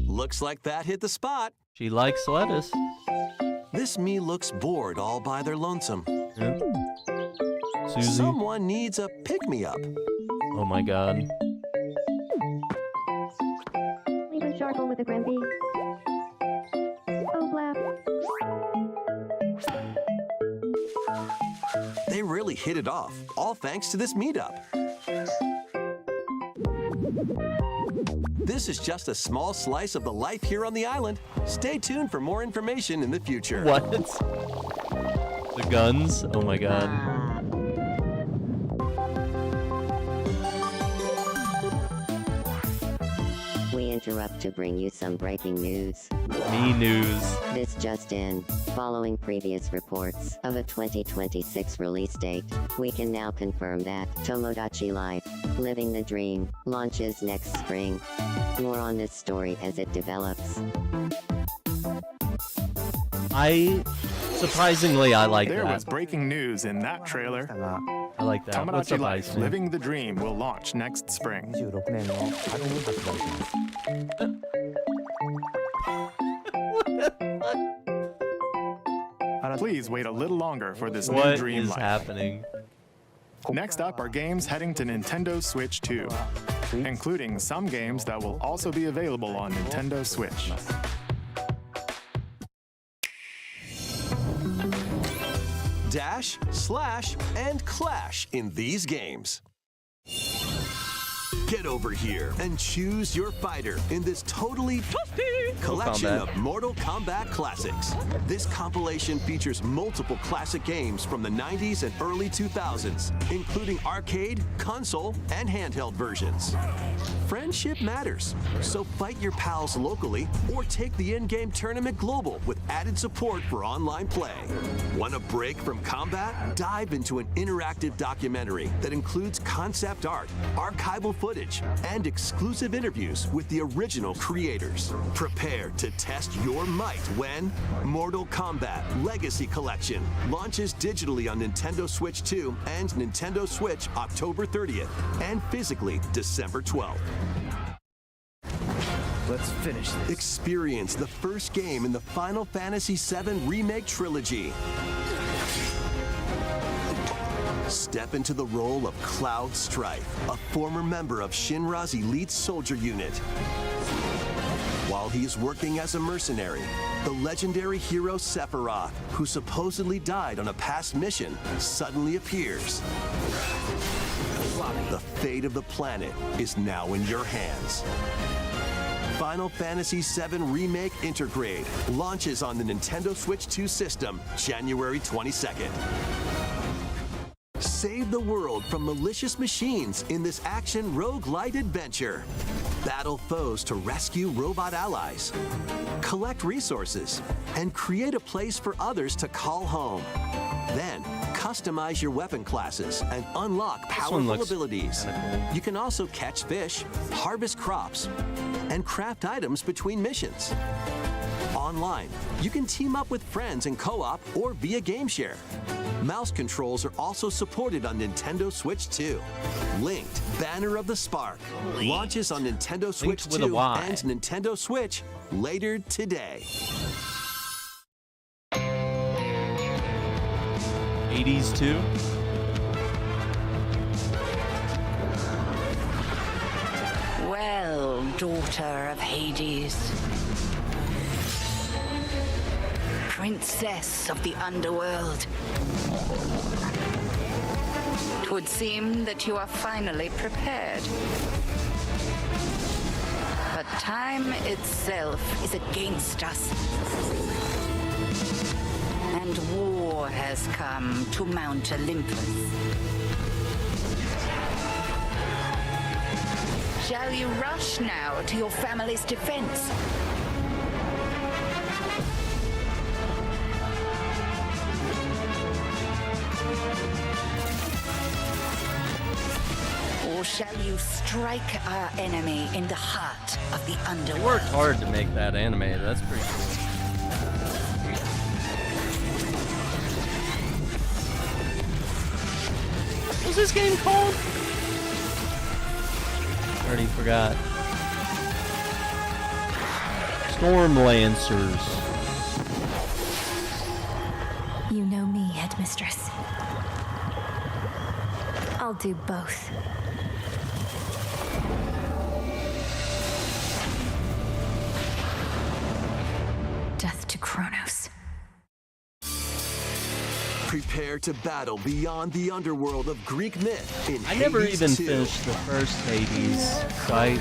Looks like that hit the spot. She likes lettuce. This me looks bored all by their lonesome. Yeah. Susie. Someone needs a pick-me-up. Oh my god. Leave a charcoal with a Granby. Oh, blap. They really hit it off, all thanks to this meetup. This is just a small slice of the life here on the island. Stay tuned for more information in the future. What? The guns? Oh my god. We interrupt to bring you some breaking news. Me news. This just in. Following previous reports of a 2026 release date, we can now confirm that Tomodachi Life, Living the Dream, launches next spring. More on this story as it develops. Surprisingly, I like There that. was breaking news in that trailer. I like that. What Tomodachi Life surprised me? Living the Dream will launch next spring. 26年の春に発売します Please wait a little longer for this new What dream is life. happening? Next up are games heading to Nintendo Switch 2, including some games that will also be available on Nintendo Switch. dash, slash, and clash in these games. Get over here and choose your fighter in this totally collection of Mortal Kombat classics. This compilation features multiple classic games from the 90s and early 2000s, including arcade, console, and handheld versions. Friendship matters, so fight your pals locally or take the in-game tournament global with added support for online play. Want a break from combat? Dive into an interactive documentary that includes concept art, archival footage, and exclusive interviews with the original creators. Prepare to test your might when Mortal Kombat Legacy Collection launches digitally on Nintendo Switch 2 and Nintendo Switch October 30th and physically December 12th. Let's finish this. Experience the first game in the Final Fantasy VII Remake Trilogy. Step into the role of Cloud Strife, a former member of Shinra's elite soldier unit. While he is working as a mercenary, the legendary hero Sephiroth, who supposedly died on a past mission, suddenly appears. The fate of the planet is now in your hands. Final Fantasy VII Remake Intergrade launches on the Nintendo Switch 2 system January 22nd. Save the world from malicious machines in this action roguelite adventure. Battle foes to rescue robot allies. Collect resources and create a place for others to call home. Then, customize your weapon classes and unlock powerful abilities. You can also catch fish, harvest crops, and craft items between missions. Online, you can team up with friends in co-op or via game share. Mouse controls are also supported on Nintendo Switch 2. Linked Banner of the Spark launches on Nintendo Switch 2 and Nintendo Switch later today. 80s too? Well, daughter of Hades, princess of the underworld, 'twould seem that you are finally prepared. But time itself is against us. And war has come to Mount Olympus. Shall you rush now to your family's defense? Or shall you strike our enemy in the heart of the underworld? They worked hard to make that animated. That's pretty cool. What's this game called? Already forgot. Storm Lancers. You know me, Headmistress. I'll do both. Death to Kronos. Prepare to battle beyond the underworld of Greek myth in I never Hades even 2. finished the first Hades, so I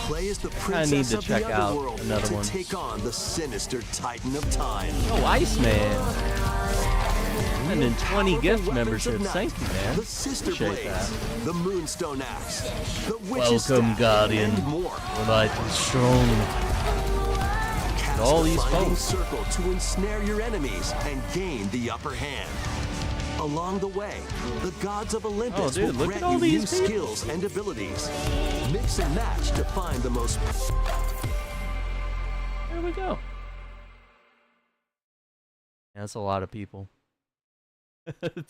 Play as the kinda need princess to of check the out underworld another to one. take on the sinister Titan of Time. Oh, Iceman. And then 20 Powerful gift weapons of memberships. night, Thank you, man. The Sister Appreciate Blades, that. the Moonstone Axe, the Witch's Welcome, Staff, Guardian. and more. The light is strong. Cast all a these binding folks. circle to ensnare your enemies and gain the upper hand. Along the way, the gods of Olympus Oh, dude, will look at grant all you new these people. skills and abilities. Mix and match to find the most. There we go. Yeah, that's a lot of people.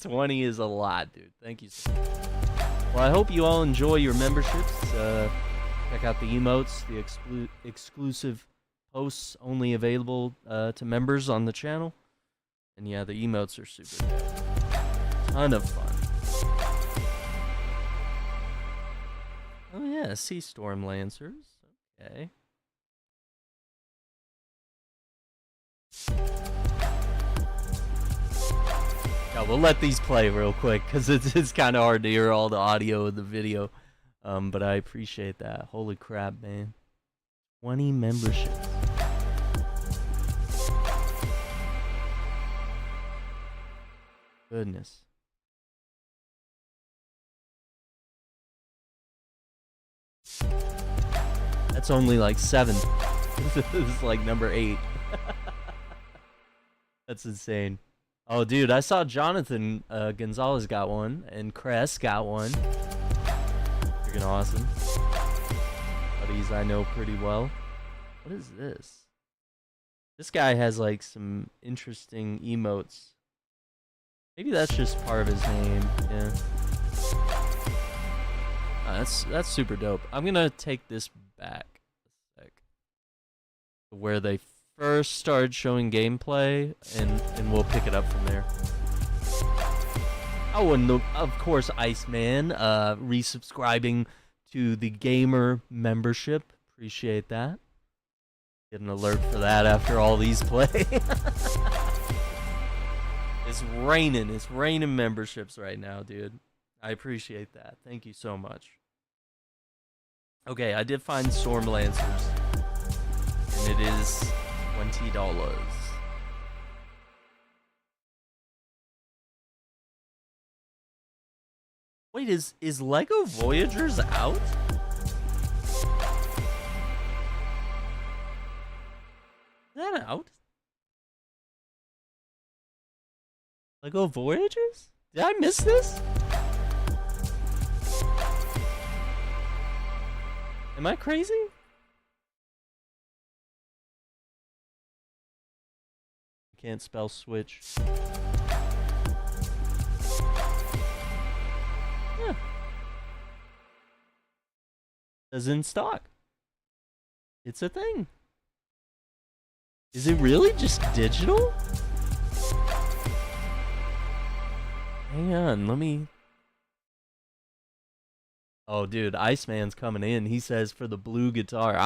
20 is a lot, dude. Thank you so much. Well, I hope you all enjoy your memberships. Check out the emotes, the exclusive posts only available to members on the channel. And yeah, the emotes are super good. Ton of fun. Oh yeah, Sea Storm Lancers. Okay. Yeah, we'll let these play real quick because it's kind of hard to hear all the audio of the video. But I appreciate that. Holy crap, man. 20 memberships. Goodness. That's only like 7. This is like number 8. That's insane. Oh, dude, I saw Jonathan Gonzalez got one, and Cress got one. Freaking awesome. Buddies I know pretty well. What is this? This guy has like some interesting emotes. Maybe that's just part of his name. Yeah. That's super dope. I'm gonna take this back a sec. Where they first started showing gameplay, and we'll pick it up from there. Oh, and of course, Iceman resubscribing to the gamer membership. Appreciate that. Get an alert for that after all these play. It's raining memberships right now, dude. I appreciate that. Thank you so much. Okay, I did find Storm Lancers, and it is $20. Wait, is Lego Voyagers out? Is that out? Lego Voyagers? Did I miss this? Am I crazy? Can't spell Switch. Yeah. Says in stock. It's a thing. Is it really just digital? Hang on, let me... Oh, dude, Iceman's coming in. He says for the blue guitar.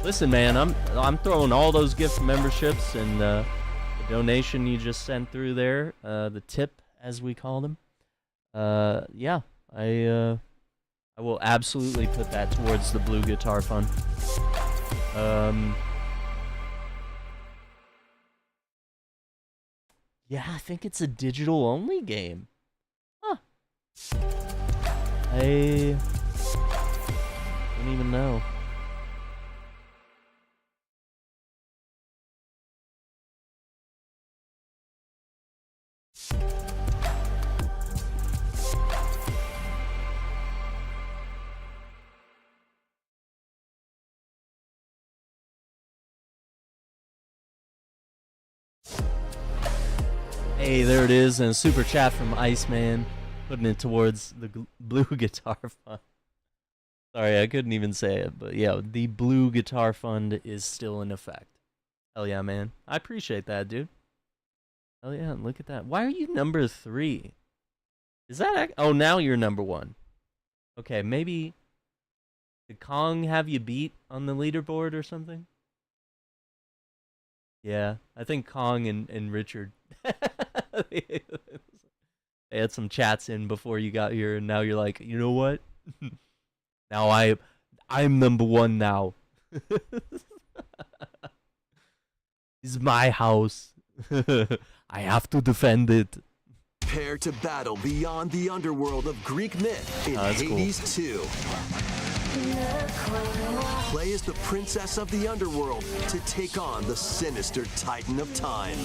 Listen, man, I'm throwing all those gift memberships and the donation you just sent through there, the tip as we call them. Yeah, I will absolutely put that towards the blue guitar fund. Yeah, I think it's a digital only game. Huh. I don't even know. Hey, there it is, and a super chat from Iceman, putting it towards the blue guitar fund. Sorry, I couldn't even say it, but yeah, the blue guitar fund is still in effect. Hell yeah, man. I appreciate that, dude. Hell yeah, look at that. Why are you number 3? Is that... Oh, now you're number 1. Okay, maybe... Did Kong have you beat on the leaderboard or something? Yeah, I think Kong and Richard... They had some chats in before you got here, and now you're like, you know what? Now I'm number 1 now. This is my house. I have to defend it. Prepare to battle beyond the underworld of Greek myth in Hades 2. Play as the princess of the underworld to take on the sinister titan of time.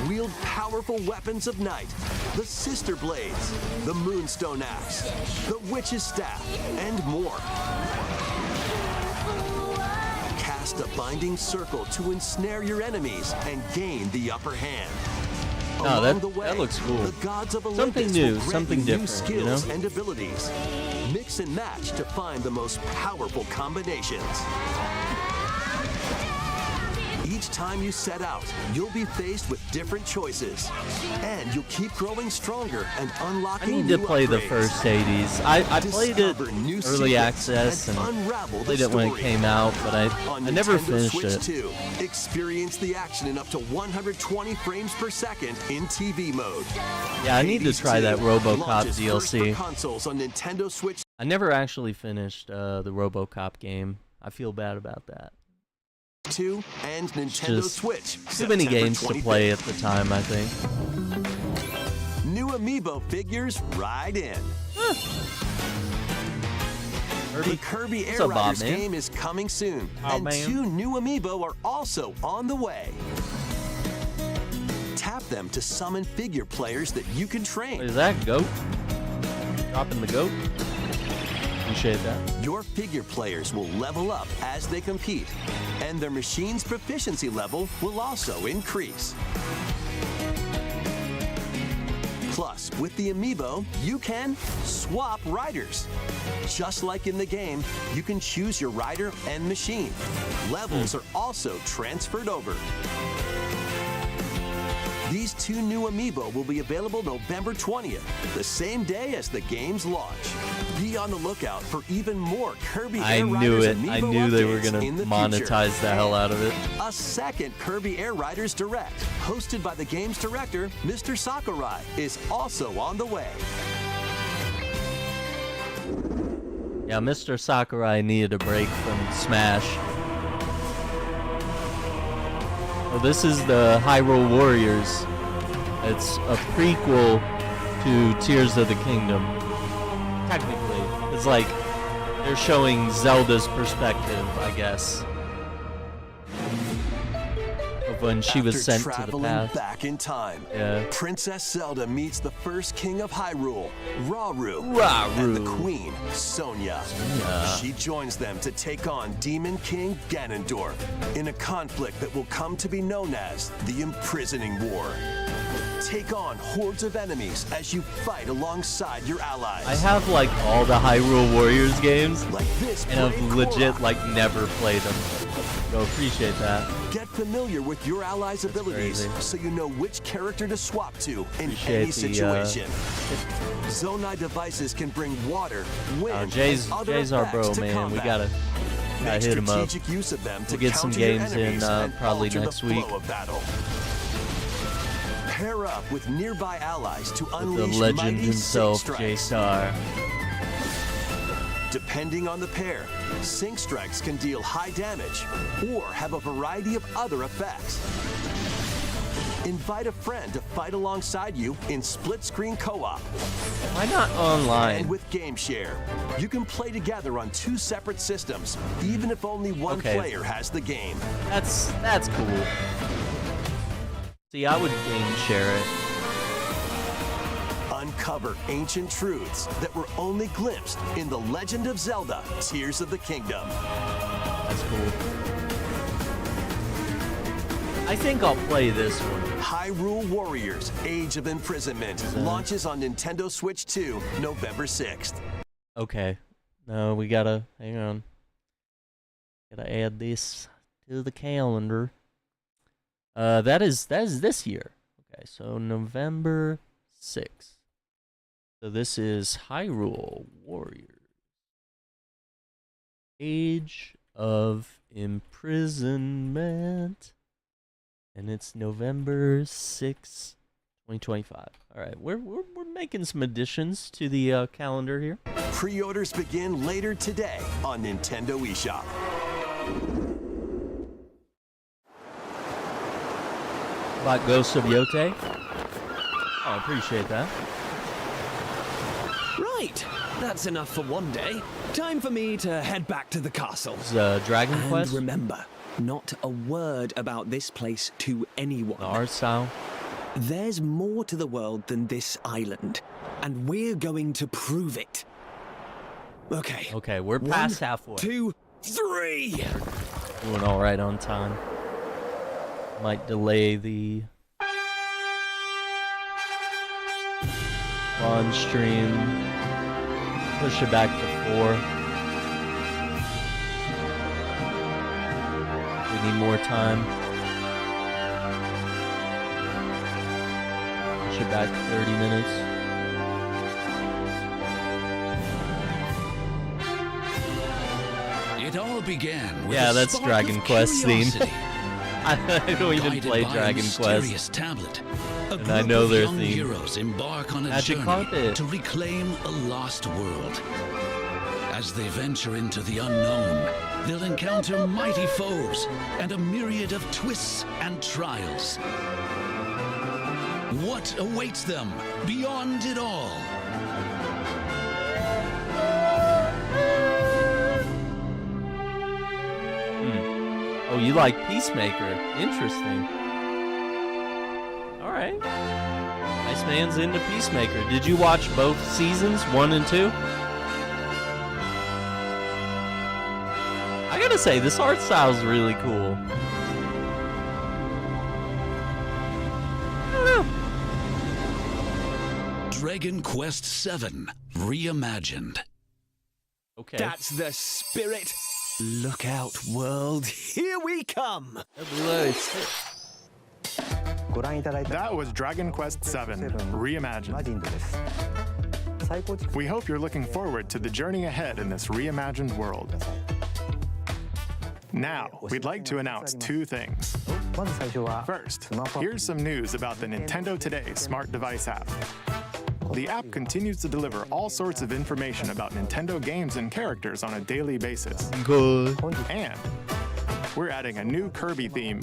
Wield powerful weapons of night, the Sister Blades, the Moonstone Axe, the Witch's Staff, and more. Cast a binding circle to ensnare your enemies and gain the upper hand. Oh, Along the way, that looks cool. The gods of Something Olympus new, will grant something you new different, skills you know? and abilities. Mix and match to find the most powerful combinations. Each Each time you set out, you'll be faced with different choices. And you'll keep growing stronger and I unlocking need to new play the upgrades. first Hades. I played it Discover new early secrets access and unravel the played it when it story. came out, but I On never Nintendo finished Switch it. 2, experience the action in up to 120 frames per second in TV mode. Yeah, I need to Hades try 2 that RoboCop launches first for DLC. consoles on Nintendo Switch I never actually finished the RoboCop game. I feel bad about that. 2 and Nintendo Just Switch. too many September games to 25th. play at the time, I think. New Amiibo figures ride in. The Kirby What's Air up, Bob, Riders man? game is coming soon, Oh, and man. 2 new Amiibo are also on the way. Tap them to summon figure players that you can train. What is that, goat? Dropping the goat? Appreciate that. Your figure players will level up as they compete, and their machine's proficiency level will also increase. Plus, with the Amiibo, you can swap riders. Just like in the game, you can choose your rider and machine. Levels are also transferred over. These 2 new Amiibo will be available November 20th, the same day as the game's launch. Be on the lookout for even more Kirby I Air knew Riders it. I Amiibo knew they were updates gonna in the monetize future. the hell out of it. A second Kirby Air Riders Direct, hosted by the game's director, Mr. Sakurai, is also on the way. Yeah, Mr. Sakurai needed a break from Smash. Oh, this is the Hyrule Warriors. It's a prequel to Tears of the Kingdom. Technically, it's like they're showing Zelda's perspective, I guess, of when she was After sent to the traveling past. back in time, Yeah. Princess Zelda meets the first king of Hyrule, Rauru, Rauru. and the queen, Sonia. Sonia. She joins them to take on Demon King Ganondorf in a conflict that will come to be known as the Imprisoning War. Take on hordes of enemies as you fight alongside your allies. I have like all the Hyrule Warriors games, Like this and I've brave legit Korok. like never played them. So appreciate that. Get familiar with your allies' abilities crazy. so you know which character to swap to in Appreciate any the, situation. Zonai devices can bring water, wind, Jay's and other our effects bro, to man. We combat. gotta Make hit him up. strategic use of them to We'll get some counter your games in enemies and probably alter next the week. flow of battle. Pair up with nearby allies to with the unleash legend mighty himself, sync J strikes. Star. Depending on the pair, sync strikes can deal high damage or have a variety of other effects. Invite a friend to fight alongside you in split-screen co-op. Why not online? And with Game Share, you can play together on 2 separate systems, even if only one Okay. player has the game. That's cool. See, I would game share it. Uncover ancient truths that were only glimpsed in The Legend of Zelda: Tears of the Kingdom. That's cool. I think I'll play this one. Hyrule Warriors: Age of Imprisonment launches on Nintendo Switch 2, November 6th. Okay. No, we gotta hang on. Gotta add this to the calendar. That is this year. Okay, so November 6th. So this is Hyrule Warriors: Age of Imprisonment. And it's November 6th, 2025. All right, we're making some additions to the calendar here. Pre-orders begin later today on Nintendo eShop. About Ghost of Yote. Oh, I appreciate that. Right, that's enough for one day. Time for me to head back to the castle. It's Dragon And Quest. remember, not a word about this place to anyone. The art style. There's more to the world than this island, and we're going to prove it. Okay. Okay, we're past 1, halfway. 2, 3. Doing all right on time. Might delay the on stream. Push it back to 4. We need more time. push it back 30 minutes. It all began with Yeah, a that's spark Dragon of Quest theme. curiosity. I don't even Guided play by a Dragon Quest. mysterious tablet, a And group I know of their young theme. heroes embark on a Magic journey carpet. to reclaim a lost world. As they venture into the unknown, they'll encounter mighty foes and a myriad of twists and trials. What awaits them beyond it all? Oh, you like Peacemaker. Interesting. Alright. Nice man's into Peacemaker. Did you watch both seasons, 1 and 2? I gotta say, this art style's really cool. I don't know. Dragon Quest VII Reimagined. Okay. That's the spirit. Look out, world. Here we come. That was Dragon Quest VII Reimagined. We hope you're looking forward to the journey ahead in this reimagined world. Now, we'd like to announce 2 things. First, here's some news about the Nintendo Today smart device app. The app continues to deliver all sorts of information about Nintendo games and characters on a daily basis. Good. And we're adding a new Kirby theme.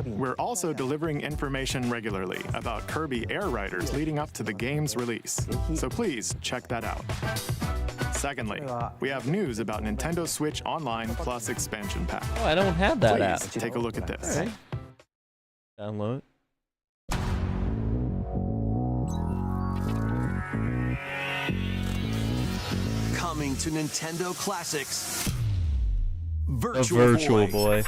We're also delivering information regularly about Kirby Air Riders leading up to the game's release. So please check that out. Secondly, we have news about Nintendo Switch Online Plus Expansion Pack. Oh, I don't have that Please app. take a look at this. All right. Download it. Coming to Nintendo Classics, A Virtual Virtual Boy.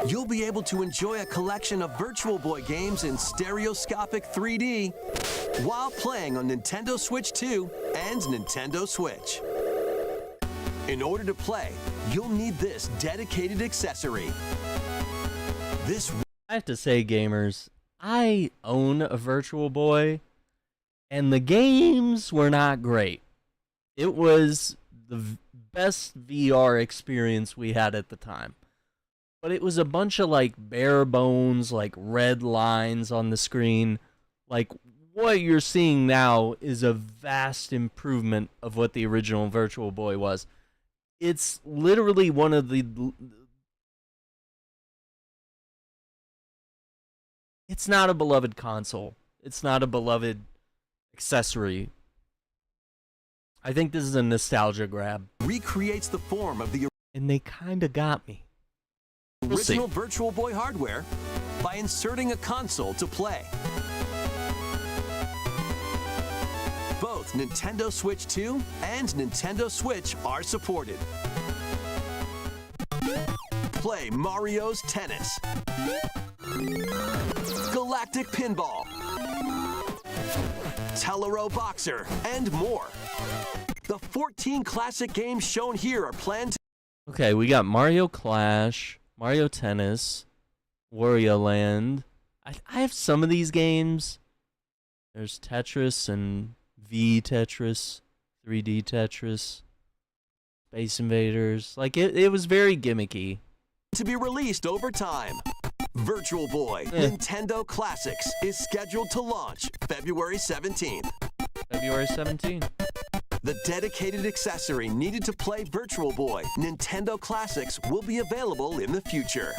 You'll be able to enjoy a collection of Virtual Boy games in stereoscopic 3D while playing on Nintendo Switch 2 and Nintendo Switch. In order to play, you'll need this dedicated accessory. I have to say, gamers, I own a Virtual Boy, and the games were not great. It was the best VR experience we had at the time. But it was a bunch of, like, bare bones, like, red lines on the screen. Like, what you're seeing now is a vast improvement of what the original Virtual Boy was. It's literally one of the... It's not a beloved console. It's not a beloved accessory. I think this is a nostalgia grab. Recreates the form of the And they kind of got me. We'll see. original Virtual Boy hardware by inserting a console to play. Both Nintendo Switch 2 and Nintendo Switch are supported. Play Mario's Tennis, Galactic Pinball, Tellero Boxer, and more. The 14 classic games shown here are planned to... Okay, we got Mario Clash, Mario Tennis, Wario Land. I have some of these games. There's Tetris and V Tetris, 3D Tetris, Space Invaders. Like, it was very gimmicky. To be released over time. Virtual Boy Nintendo Classics is scheduled to launch February 17th. February 17th. The dedicated accessory needed to play Virtual Boy Nintendo Classics will be available in the future.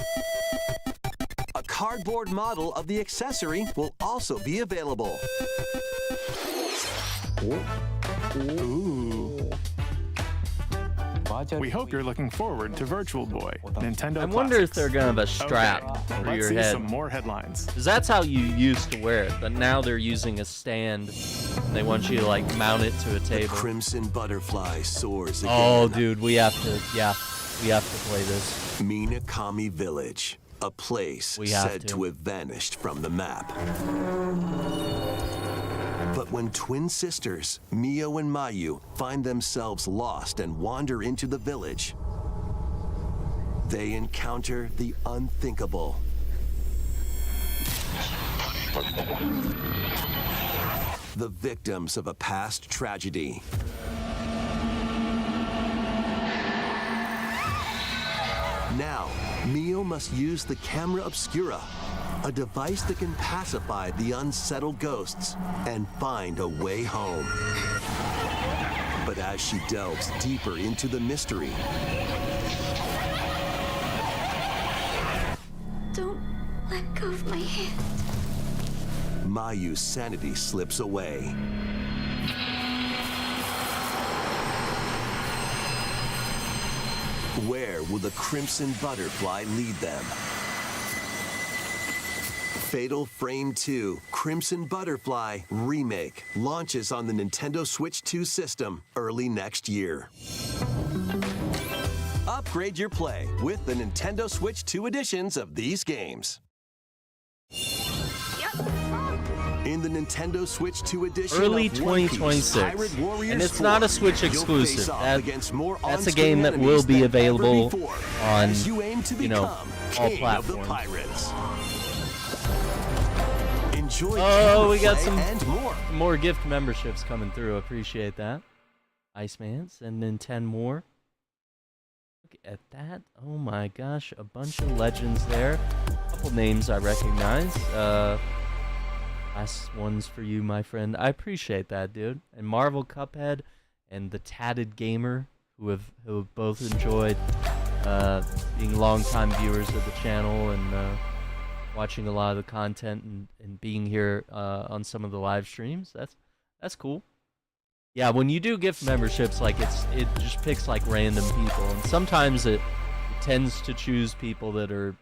A cardboard model of the accessory will also be available. Ooh. We hope you're looking forward to Virtual Boy Nintendo I wonder if Classics. they're gonna have a strap for Let's your see head. some more headlines. Because that's how you used to wear it, but now they're using a stand. And they want you to, like, mount it to a table. Crimson Butterfly soars again. Oh, dude, we have to play this. Minakami Village, a place We have said to. to have vanished from the map. But when twin sisters, Mio and Mayu, find themselves lost and wander into the village, they encounter the unthinkable. The victims of a past tragedy. Now, Mio must use the camera obscura, a device that can pacify the unsettled ghosts and find a way home. But as she delves deeper into the mystery, Don't let go of my hand. Mayu's sanity slips away. Where will the Crimson Butterfly lead them? Fatal Frame 2 Crimson Butterfly Remake launches on the Nintendo Switch 2 system early next year. Upgrade your play with the Nintendo Switch 2 editions of these games. In the Nintendo Switch 2 edition Early of One Piece, 2026, Pirate Warriors and it's not a 4, Switch you'll exclusive. face off against more That's a on-screen game that will enemies be than available ever before on, as you aim to you know, become all King of the platforms. Pirates. Enjoy Oh, we got gameplay some and more gift memberships coming through. Appreciate that. Iceman sending in 10 more. Look at that. Oh my gosh, a bunch of legends there. A couple names I recognize. Last one's for you, my friend. I appreciate that, dude. And Marvel Cuphead and the Tatted Gamer, who have both enjoyed being longtime viewers of the channel and watching a lot of the content and being here on some of the live streams. That's cool. Yeah, when you do gift memberships, like it just picks like random people, and sometimes it tends to choose people that are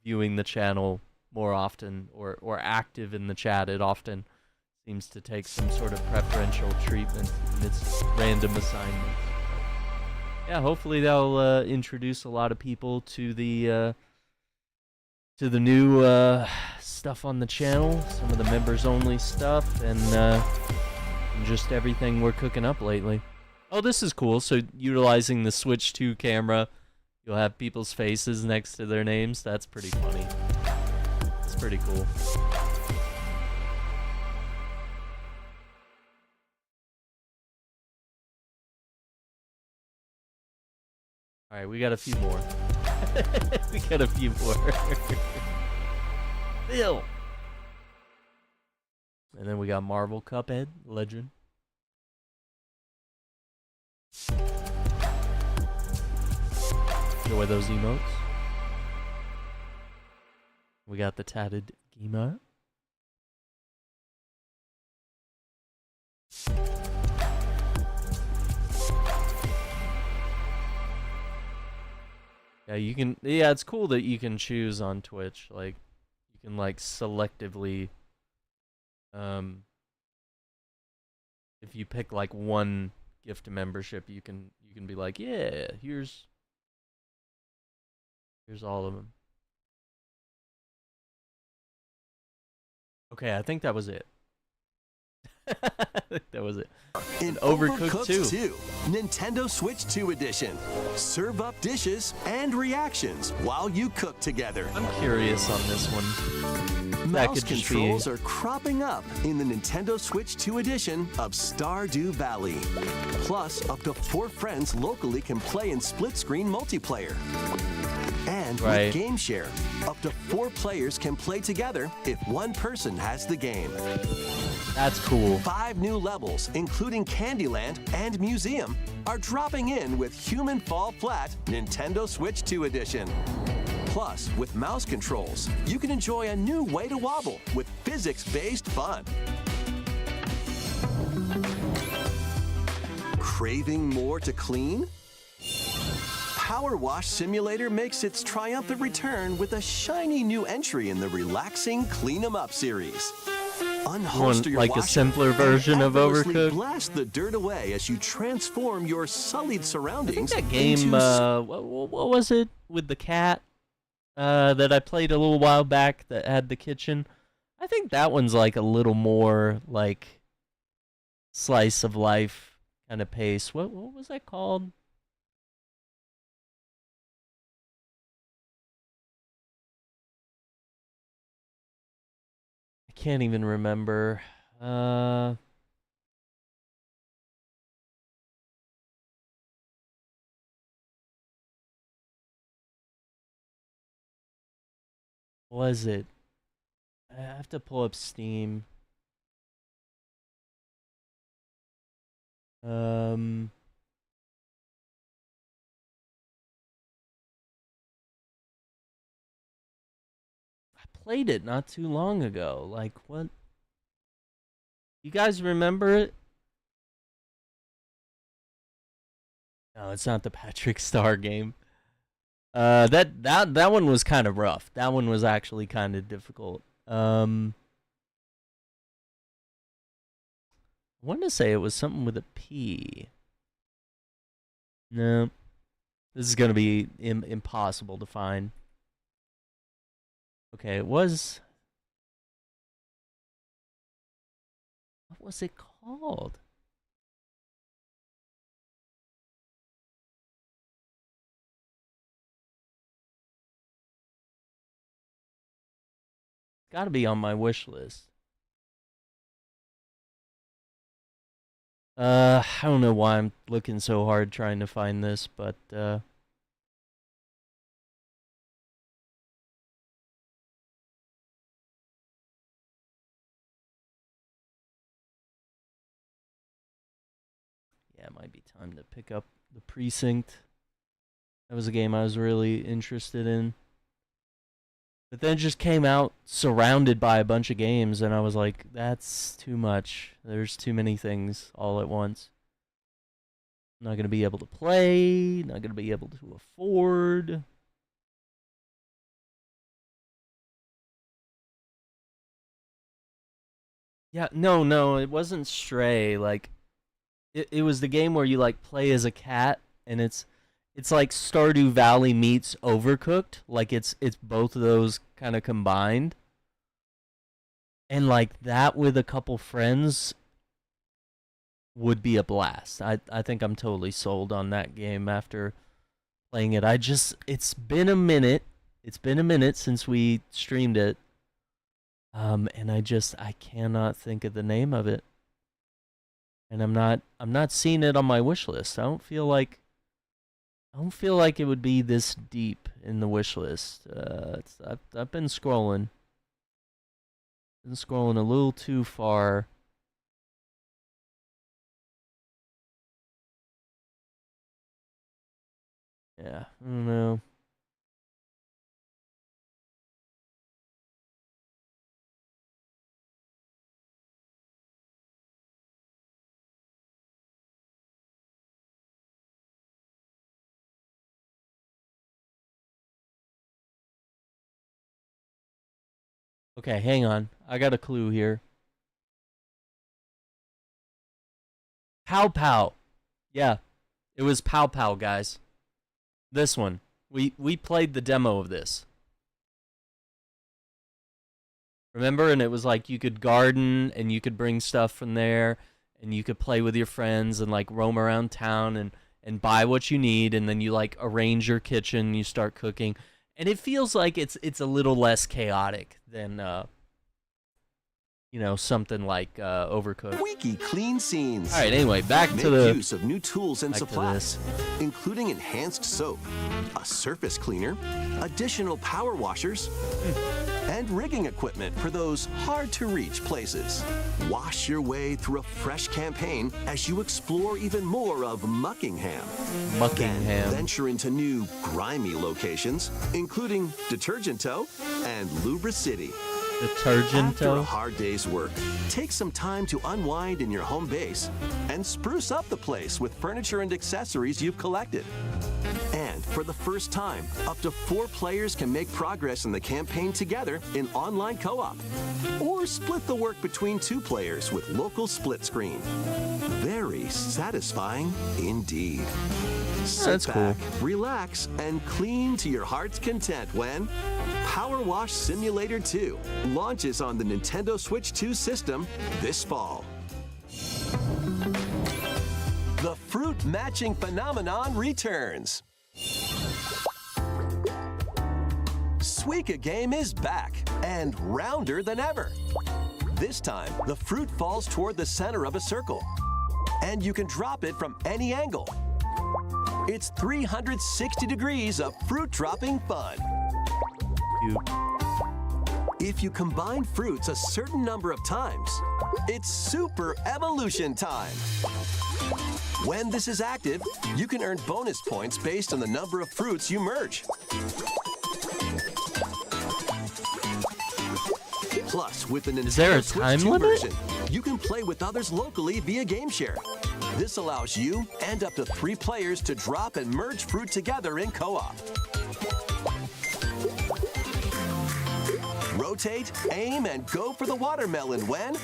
viewing the channel more often or active in the chat. It often seems to take some sort of preferential treatment in its random assignments. But yeah, hopefully that'll introduce a lot of people to the new stuff on the channel, some of the members only stuff, and just everything we're cooking up lately. Oh, this is cool. So utilizing the Switch 2 camera, you'll have people's faces next to their names. That's pretty funny. That's pretty cool. All right, we got a few more. We got a few more. Bill. And then we got Marvel Cuphead, Legend. Enjoy those emotes. We got the Tatted Gamer. Yeah, you can. Yeah, it's cool that you can choose on Twitch. Like, you can like selectively. If you pick like one gift membership, you can be like, yeah, here's all of them. Okay, I think that was it. That was it. In Overcooked 2. Nintendo Switch 2 edition. Serve up dishes and reactions while you cook together. I'm curious on this one. Mouse controls are cropping up in the Nintendo Switch 2 edition of Stardew Valley. Plus, up to 4 friends locally can play in split-screen multiplayer. And with Game Share, up to 4 players can play together if one person has the game. That's cool. 5 new levels, including Candyland and Museum, are dropping in with Human Fall Flat Nintendo Switch 2 edition. Plus, with mouse controls, you can enjoy a new way to wobble with physics-based fun. Craving more to clean? Power Wash Simulator makes its triumphant return with a shiny new entry in the relaxing Clean 'em Up series. Unholster your like a washer simpler version of effortlessly Overcooked. Blast the dirt away as you transform your sullied surroundings. I think that game, what was it with the cat that I played a little while back that had the kitchen? I think that one's like a little more like slice of life kind of pace. What was that called? can't even remember. Was it? I have to pull up Steam. I played it not too long ago. Like, what? You guys remember it? No, it's not the Patrick Star game. That one was kind of rough. That one was actually kind of difficult. I want to say it was something with a P. No, this is gonna be impossible to find. Okay, it was. What was it called? Got to be on my wish list. I don't know why I'm looking so hard trying to find this, but yeah, it might be time to pick up The Precinct. That was a game I was really interested in. But then it just came out surrounded by a bunch of games, and I was like, that's too much. There's too many things all at once. I'm not going to be able to play, not going to be able to afford. Yeah, no, it wasn't Stray. Like, it was the game where you, like, play as a cat, and it's like Stardew Valley meets Overcooked. Like, it's both of those kind of combined. And, like, that with a couple friends would be a blast. I think I'm totally sold on that game after playing it. It's been a minute. It's been a minute since we streamed it. And I cannot think of the name of it. And I'm not seeing it on my wish list. I don't feel like it would be this deep in the wish list. I've been scrolling. Been scrolling a little too far. Yeah, I don't know. Okay, hang on. I got a clue here. Pow Pow. Yeah, it was Pow Pow, guys. This one. We played the demo of this. Remember? And it was like you could garden and you could bring stuff from there and you could play with your friends and like roam around town and buy what you need, and then you like arrange your kitchen, you start cooking. And it feels like it's a little less chaotic than something like Overcooked. Squeaky clean scenes. All right, anyway, back Make to the use of new tools and supplies, including enhanced soap, a surface cleaner, additional power washers, and rigging equipment for those hard-to-reach places. Wash your way through a fresh campaign as you explore even more of Muckingham. Then venture into new, grimy locations, including Detergento and Lubra City. After a hard day's work, take some time to unwind in your home base and spruce up the place with furniture and accessories you've collected. And for the first time, up to 4 players can make progress in the campaign together in online co-op. Or split the work between 2 players with local split screen. Very satisfying indeed. Sit back, relax, and clean to your heart's content when Power Wash Simulator 2 launches on the Nintendo Switch 2 system this fall. The fruit matching phenomenon returns. Suika Game is back and rounder than ever. This time, the fruit falls toward the center of a circle, and you can drop it from any angle. It's 360 degrees of fruit dropping fun. If you combine fruits a certain number of times, it's super evolution time. When this is active, you can earn bonus points based on the number of fruits you merge. Plus, with an Is there a Nintendo Switch time 2 limit? version, you can play with others locally via GameShare. This allows you and up to 3 players to drop and merge fruit together in co-op. Rotate, aim, and go for the watermelon when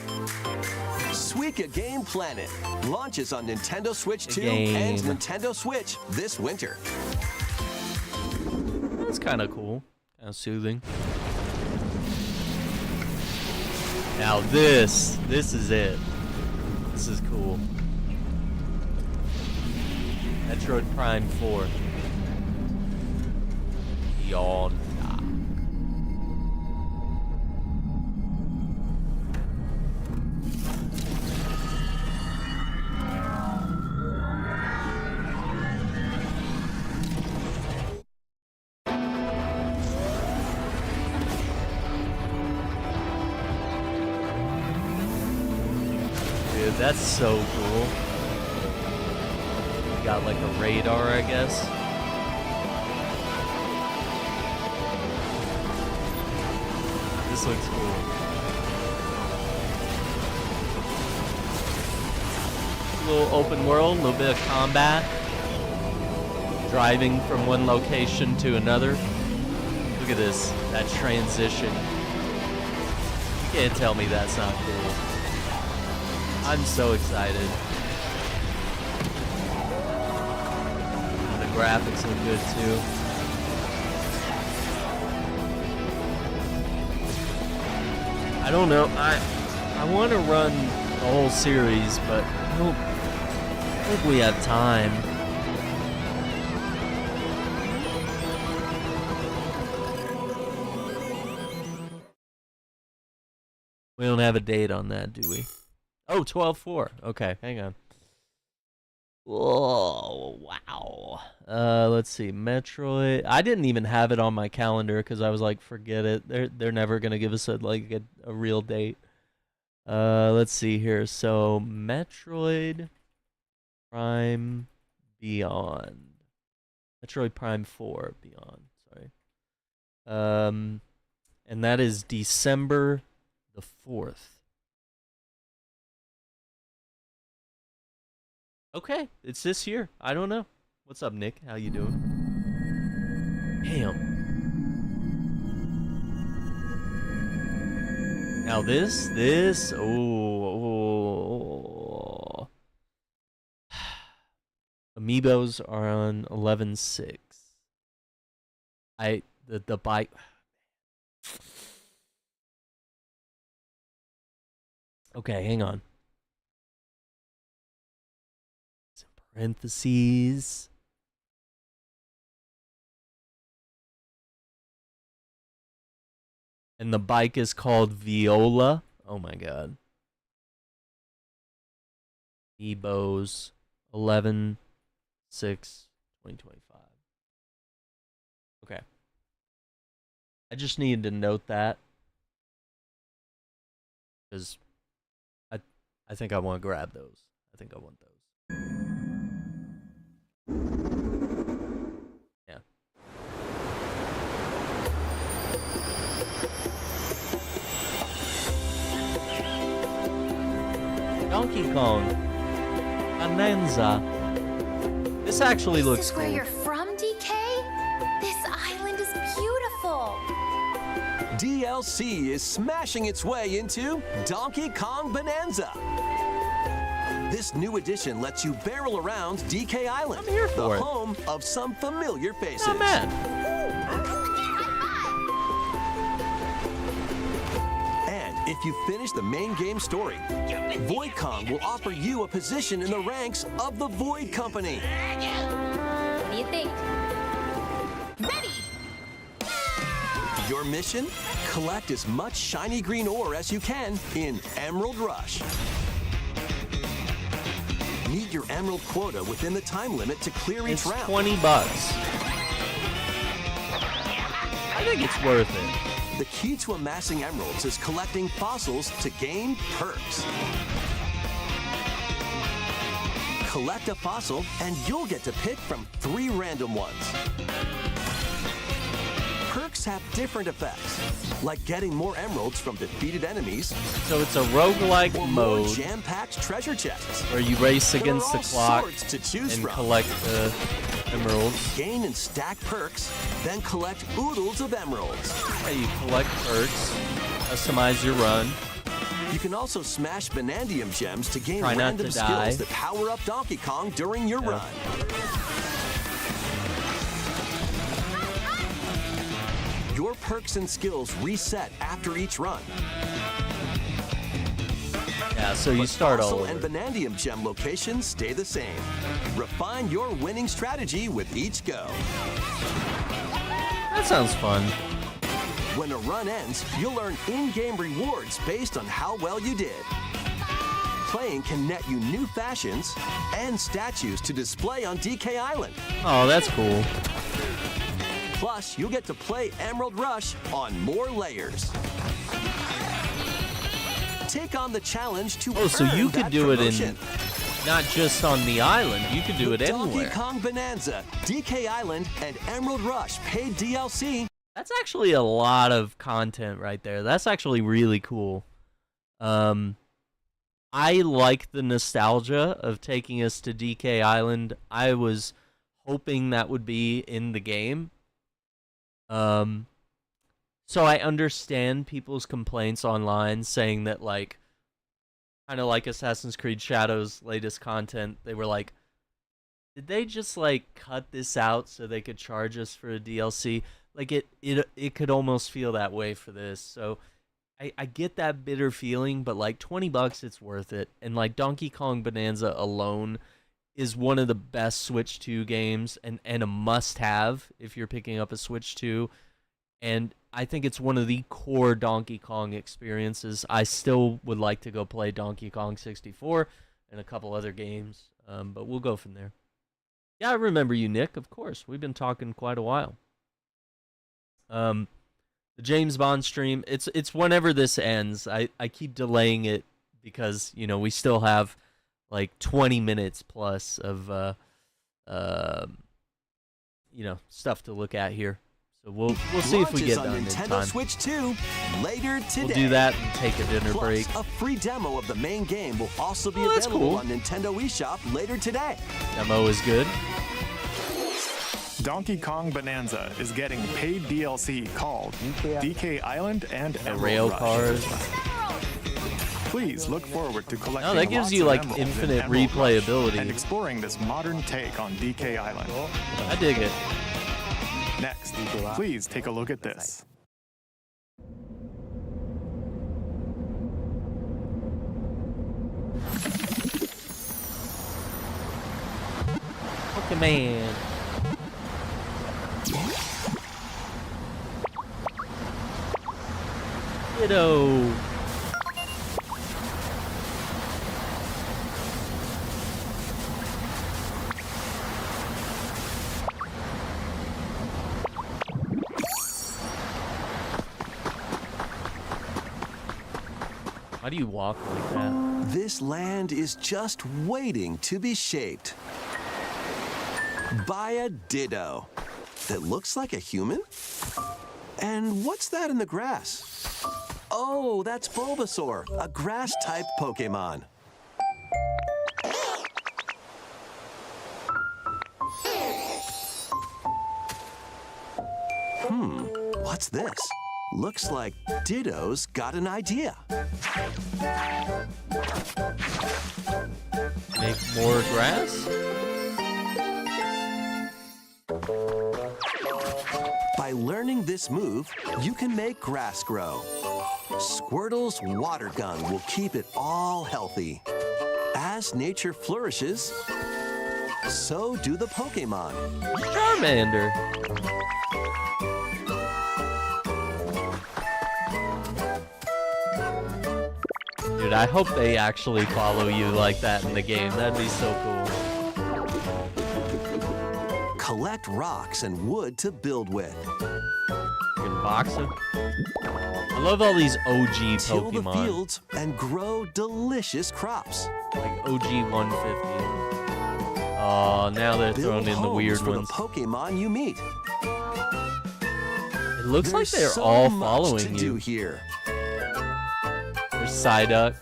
Suika Game Planet launches on Nintendo Switch 2 and Nintendo Switch this winter. That's kind of cool. Kind of soothing. Now this is it. This is cool. Metroid Prime 4. Yawn. That's so cool. Got like a radar, I guess. This looks cool. Little open world, a little bit of combat. Driving from one location to another. Look at this, that transition. You can't tell me that's not cool. I'm so excited. And the graphics look good too. I don't know. I want to run the whole series, but I don't think we have time. We don't have a date on that, do we? Oh, 12/4. Okay, hang on. Oh, wow. Let's see. Metroid. I didn't even have it on my calendar because I was like, forget it. They're never gonna give us a real date. Let's see here. So Metroid Prime Beyond. Metroid Prime 4 Beyond. Sorry. And that is December the 4th. Okay, it's this year. I don't know. What's up, Nick? How you doing? Damn. Now this, oh. Amiibos are on 11/6. The bike. Okay, hang on. Parentheses. And the bike is called Viola. Oh my god. Amiibos 11/6/2025. Okay. I just needed to note that because I think I want to grab those. I think I want those. Yeah. Donkey Kong. Bonanza. This actually looks Is this where cool. you're from, DK? This island is beautiful. DLC is smashing its way into Donkey Kong Bonanza. This new edition lets you barrel around DK Island, I'm here for the it. home of some familiar faces. Oh man. And if you finish the main game story, Void Kong will offer you a position in the ranks of the Void Company. What do you think? Ready! Your mission? Collect as much shiny green ore as you can in Emerald Rush. Meet your emerald quota within the time limit to clear each It's round. $20. I think it's worth it. The key to amassing emeralds is collecting fossils to gain perks. Collect a fossil and you'll get to pick from 3 random ones. Perks have different effects, like getting more emeralds from defeated enemies. So it's a roguelike or mode more jam-packed treasure chests. where you race There against are the all clock sorts to choose and from. collect the emeralds. Gain and stack perks, then collect oodles of emeralds. Yeah, you collect perks, customize your run. You can also smash Vanadium gems to gain Try not random to die. skills that power up Donkey Kong during your run. Your perks and skills reset after each run. Yeah, so you start all Fossil over. and Vanadium gem locations stay the same. Refine your winning strategy with each go. That sounds fun. When a run ends, you'll earn in-game rewards based on how well you did. Playing can net you new fashions and statues to display on DK Island. Oh, that's cool. Plus, you'll get to play Emerald Rush on more layers. Take on the challenge to Oh, so earn you could that do it promotion. in not just on the island, you could do it Donkey anywhere. Kong Bonanza, DK Island, and Emerald Rush paid DLC. That's actually a lot of content right there. That's actually really cool. I like the nostalgia of taking us to DK Island. I was hoping that would be in the game. So I understand people's complaints online saying that, like, kind of like Assassin's Creed Shadows' latest content, they were like, did they just, like, cut this out so they could charge us for a DLC? Like, it could almost feel that way for this. So I get that bitter feeling, but, like, $20, it's worth it. And, like, Donkey Kong Bonanza alone is one of the best Switch 2 games and a must-have if you're picking up a Switch 2. And I think it's one of the core Donkey Kong experiences. I still would like to go play Donkey Kong 64 and a couple other games, but we'll go from there. Yeah, I remember you, Nick. Of course, we've been talking quite a while. The James Bond stream, it's whenever this ends. I keep delaying it because, you know, we still have like 20 minutes plus of you know, stuff to look at here. So we'll see if we get done in Nintendo time. Switch 2 later today. We'll do that and take a dinner Plus, break. a free demo of the main game will also be that's available cool. on Nintendo eShop later today. Demo is good. Donkey Kong Bonanza is getting paid DLC called DK Island and Emerald rail Rush. cars. Please look forward to collecting No, that gives lots you, of like, emeralds in infinite Emerald Rush replayability. and exploring this modern take on DK Island. I dig it. Next, please take a look at this. Pokemon. Ditto. How do you walk like that? This land is just waiting to be shaped by a Ditto that looks like a human. And what's that in the grass? Oh, that's Bulbasaur, a grass-type Pokemon. What's this? Looks like Ditto's got an idea. Make more grass? By learning this move, you can make grass grow. Squirtle's water gun will keep it all healthy. As nature flourishes, so do the Pokemon. Charmander. Dude, I hope they actually follow you like that in the game. That'd be so cool. Collect rocks and wood to build with. Fucking boxer. I love all these OG Till the Pokemon. fields and grow delicious crops. Like OG 150. Oh, now they're throwing Build in the weird homes for ones. the Pokemon you meet. It looks like There's they're so all much following to do you. here. There's Psyduck.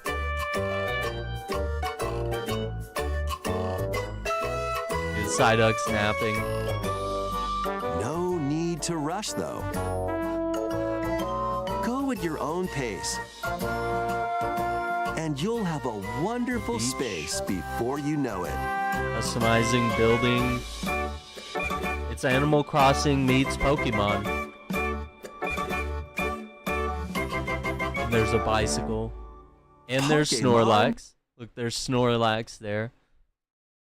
Dude, Psyduck's napping. No need to rush, though. Go at your own pace. And you'll have a wonderful space before you know it. Customizing, building. It's Animal Crossing meets Pokemon. And there's a bicycle. And there's Pokemon? Snorlax. Look, there's Snorlax there.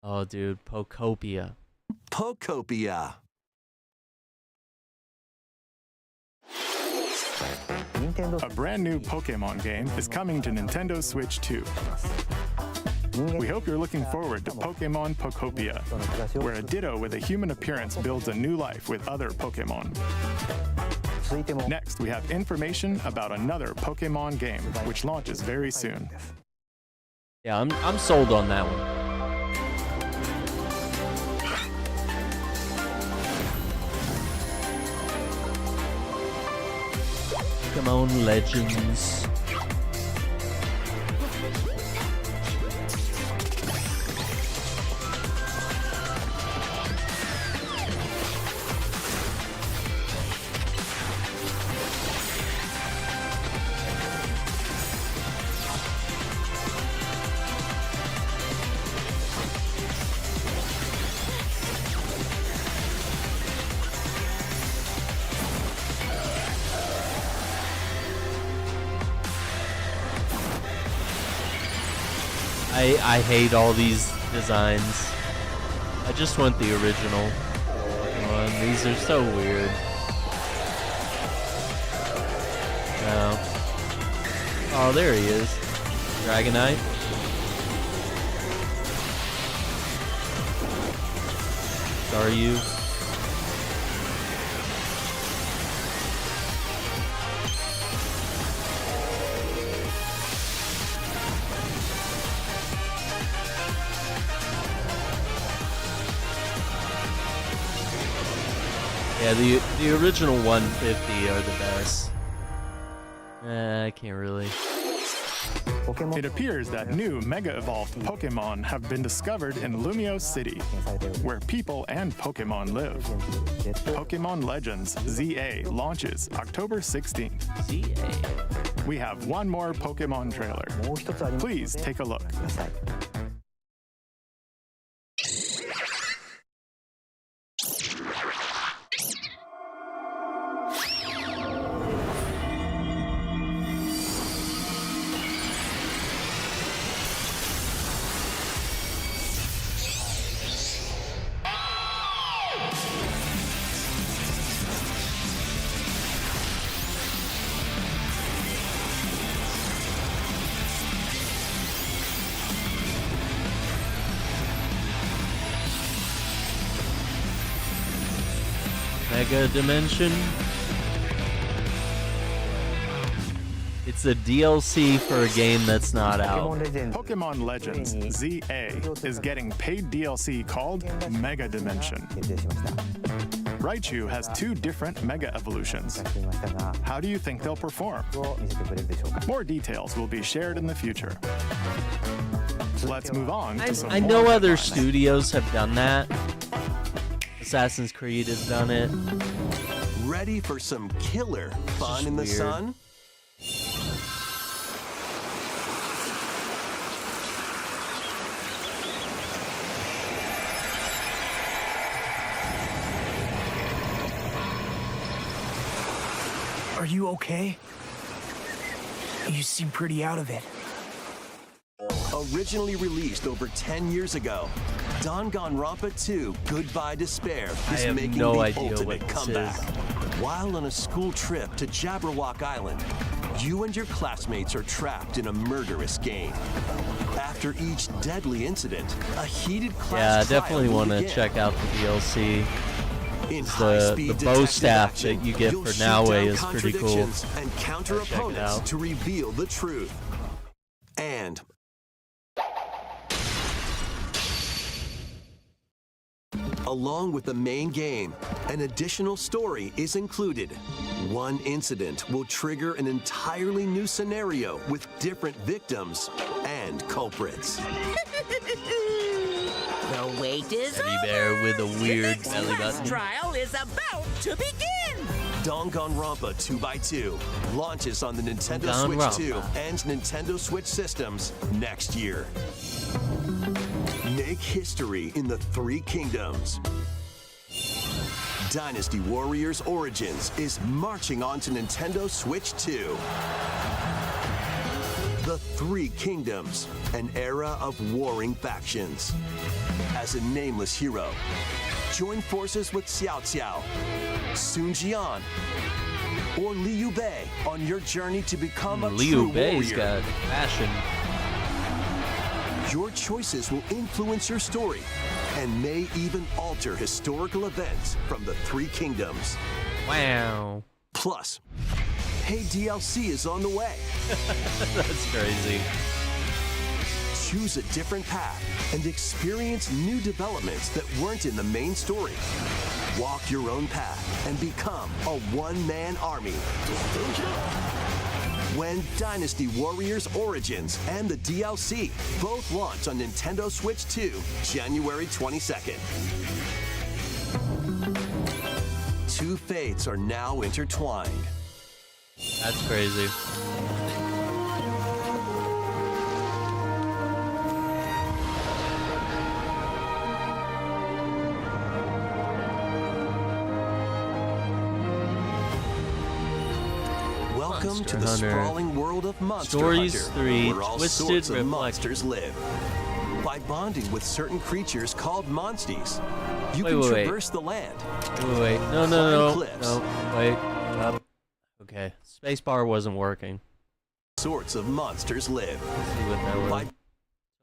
Oh, dude, Pokopia. Pokopia. A brand new Pokemon game is coming to Nintendo Switch 2. We hope you're looking forward to Pokemon Pokopia, where a Ditto with a human appearance builds a new life with other Pokemon. Next, we have information about another Pokemon game, which launches very soon. Yeah, I'm sold on that one. Pokemon Legends. I hate all these designs. I just want the original Pokemon. These are so weird. No. Oh, there he is. Dragonite. Are you? Yeah, the original 150 are the best. I can't really. It appears that new Mega Evolved Pokemon have been discovered in Lumio City, where people and Pokemon live. Pokemon Legends ZA launches October 16th. ZA. We have one more Pokemon trailer. Please take a look. Mega Dimension. It's a DLC for a game that's not out. Pokemon Legends ZA is getting paid DLC called Mega Dimension. Raichu has 2 different Mega Evolutions. How do you think they'll perform? More details will be shared in the future. Let's move on to some I more know other headlines. studios have done that. Assassin's Creed has done it. Ready for some killer fun in the weird. sun? Are you okay? You seem pretty out of it. Originally released over 10 years ago, Danganronpa 2 Goodbye Despair I is have making no the idea ultimate what this comeback. is. While on a school trip to Jabberwock Island, You and your classmates are trapped in a murderous game. After each deadly incident, a heated class Yeah, I trial definitely will want to begin. check out the DLC. In The high-speed bow detective staff action, that you get you'll for shoot Now down is pretty cool. contradictions and counter Check it opponents out. to reveal the truth. And along with the main game, an additional story is included. One incident will trigger an entirely new scenario with different victims and culprits. The wait is Teddy bear with a weird belly Class button. trial is about to begin. Danganronpa 2x2 launches on the Nintendo Switch Danganronpa. 2 and Nintendo Switch systems next year. Make history in the Three Kingdoms. Dynasty Warriors Origins is marching on to Nintendo Switch 2. The Three Kingdoms, an era of warring factions. As a nameless hero, join forces with Xiao Xiao, Sun Jian, or Liu Bei on your journey to become a true Liu Bei's warrior. got passion. Your choices will influence your story and may even alter historical events from the Three Kingdoms. Wow. Plus, paid DLC is on the way. That's crazy. Choose a different path and experience new developments that weren't in the main story. Walk your own path and become a one-man army. When Dynasty Warriors Origins and the DLC both launch on Nintendo Switch 2, January 22nd. Two fates are now intertwined. That's crazy. Welcome to the Monster Hunter. sprawling world of Monster Stories Hunter, 3, where all Twisted sorts of Reflection. monsters live. By bonding with certain creatures called monsties, you Wait, can wait, wait. traverse the land. Wait. No, Climb no. cliffs. Wait. Up. Okay. Spacebar wasn't working. Sorts of monsters live. Let's see what that was. By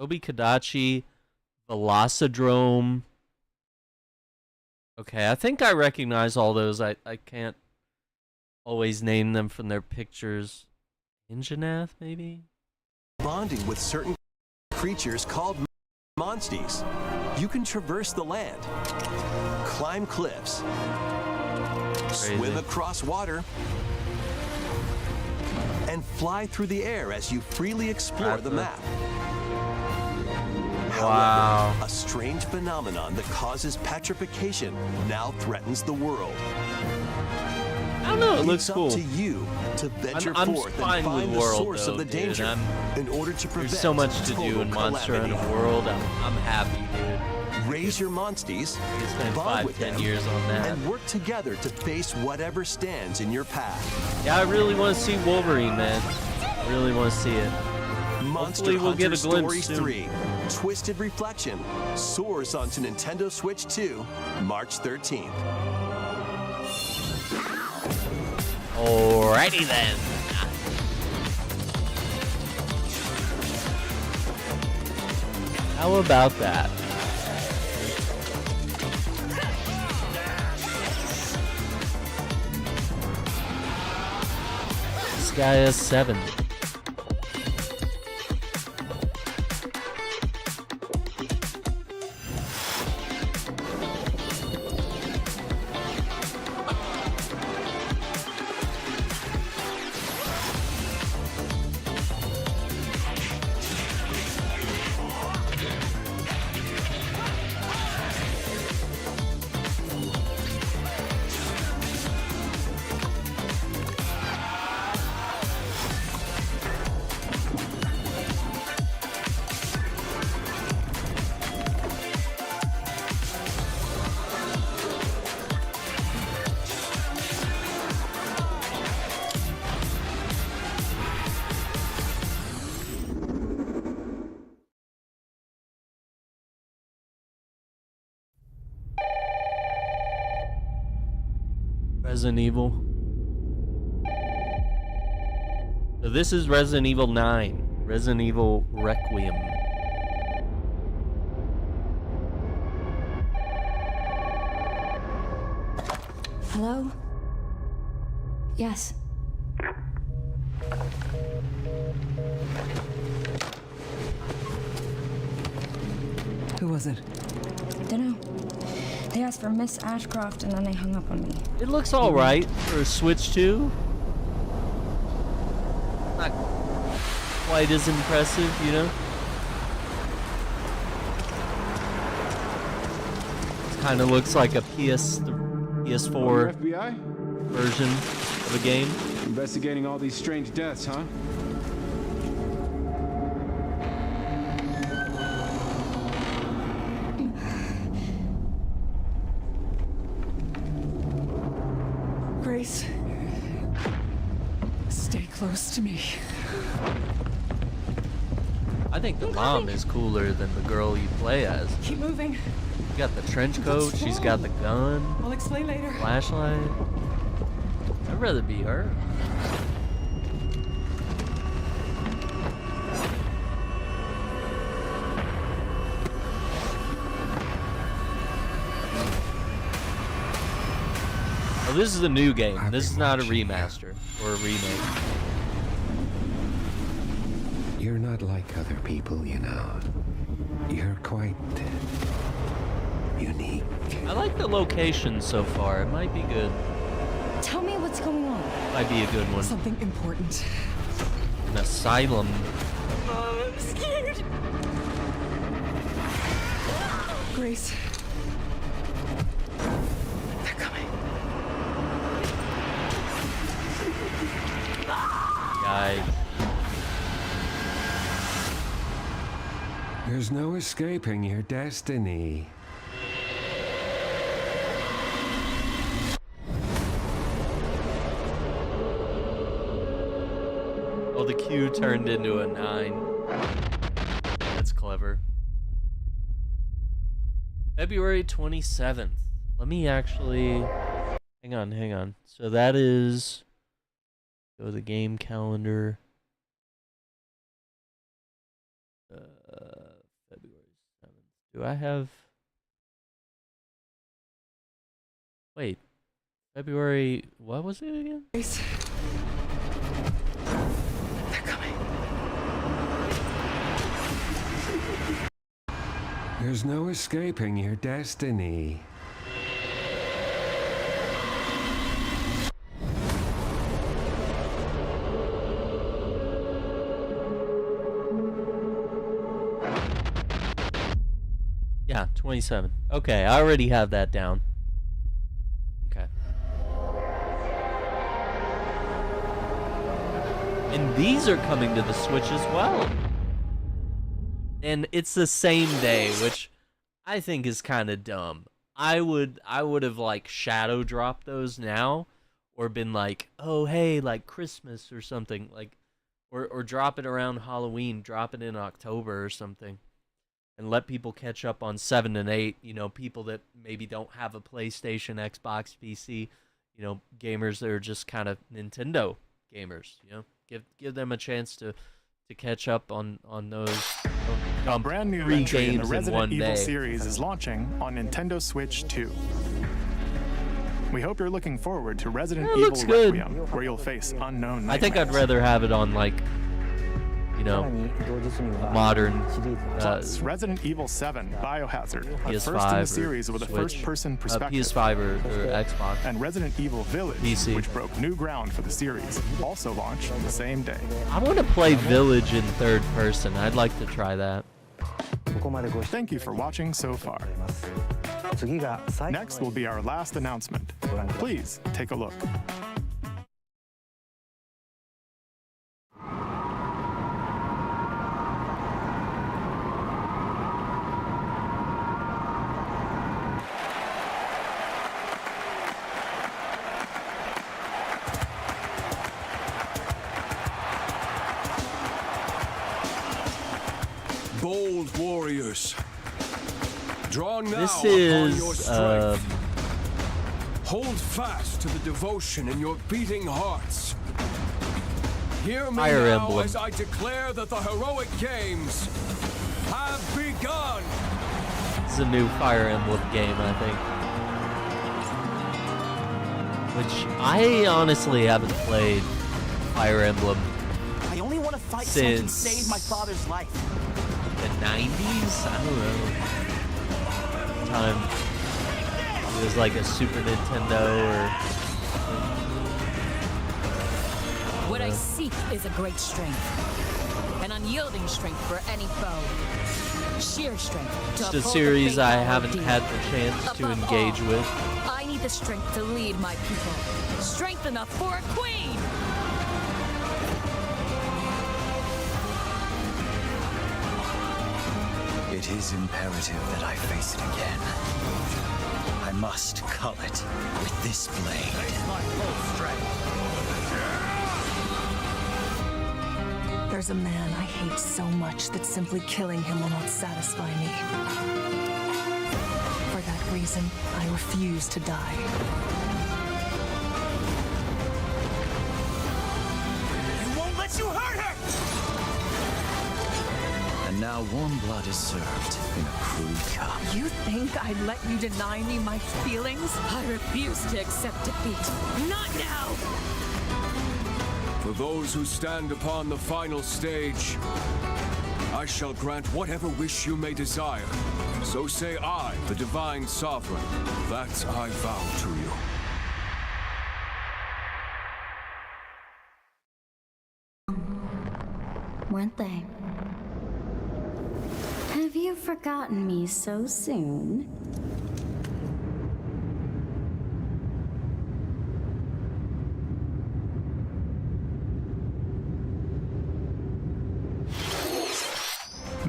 Tobi Kadachi, Velocidrome. Okay, I think I recognize all those. I can't always name them from their pictures. Ingenath, maybe? bonding with certain creatures called monsties, you can traverse the land, climb cliffs, swim across water, and fly through the air as you freely explore the map. Wow. However, a strange phenomenon that causes petrification now threatens the world. I don't know, it looks It's up cool. to you to venture I'm forth fine and with find the world, source though, of the dude. danger in order to prevent There's so much to do total in Monster Hunter calamity. World. I'm happy, dude. Raise your monsties, spend bond 5, with 10 them, years on that. and work together to face whatever stands in your path. Yeah, I really want to see Wolverine, man. I really want to see it. Monster Hopefully we'll Hunter get a glimpse Stories soon. 3, Twisted Reflection, soars onto Nintendo Switch 2, March 13th. Alrighty then. How about that? This guy has 7. Resident Evil. So this is Resident Evil 9. Resident Evil Requiem. Hello? Yes. Who was it? Dunno. They asked for Miss Ashcroft and then they hung up on me. It looks alright for a Switch 2. Not quite as impressive, you know? It kind of looks like a PS4 FBI? version of a game. Investigating all these strange deaths, huh? Grace, stay close to me. I think the mom is cooler than the girl you play as. Keep moving. You got the trench coat, she's got the gun, I'll explain later. flashlight. I'd rather be her. Oh, this is a new game. This is not a remaster or a remake. You're not like other people, you know. You're quite unique. I like the location so far. It might be good. Tell me what's going on. Might be a good one. Something important. An asylum. I'm scared. Grace. They're coming. Yikes. There's no escaping your destiny. Oh, the Q turned into a 9. That's clever. February 27th. Let me actually... Hang on. So that is... Go to the game calendar. February 7th. Do I have... Wait. February... What was it again? Grace. They're coming. There's no escaping your destiny. Yeah, 27. Okay, I already have that down. Okay. And these are coming to the Switch as well. And it's the same day, which I think is kind of dumb. I would have like shadow dropped those now, or been like, oh hey, like Christmas or something, like, or drop it around Halloween, drop it in October or something, and let people catch up on 7 and 8. You know, people that maybe don't have a PlayStation, Xbox, PC. You know, gamers that are just kind of Nintendo gamers. You know, give them a chance to catch up on those. A brand new 3 entry in the games in Resident one Evil day. series is launching on Nintendo Switch 2. We hope you're looking forward to Resident Yeah, it Evil looks good. Requiem, where you'll face unknown nightmares. I think I'd rather have it on, like, you know, modern Plus, Resident Evil 7 Biohazard, the PS5 first in or the series with a Switch. first-person perspective. PS5 or Xbox. And Resident Evil Village, PC. which broke new ground for the series, also launched the same day. I want to play Village in third person. I'd like to try that. Thank you for watching so far. Next will be our last announcement. Please take a look. Bold warriors, draw now This upon your is strength. Hold fast to the devotion in your beating hearts. Hear me Fire now Emblem. as I declare that the heroic games have begun. This is a new Fire Emblem game, I think. Which I honestly haven't played Fire Emblem I only want to fight so I can since save my father's life. the 90s? I don't know. Time it was like a Super Nintendo or... What I seek is a great strength. An unyielding strength for any foe. Sheer strength to Just a uphold series the I faith haven't ordeal. had the chance to Above engage all, with. I need the strength to lead my people. Strength enough for a queen! It is imperative that I face it again. I must cull it with this blade. My full strength. There's a man I hate so much that simply killing him will not satisfy me. For that reason, I refuse to die. I won't let you hurt her! And now warm blood is served in a crude cup. You think I'd let you deny me my feelings? I refuse to accept defeat. Not now! For those who stand upon the final stage, I shall grant whatever wish you may desire. So say I, the Divine Sovereign, that I vow to you. Weren't they? Have you forgotten me so soon?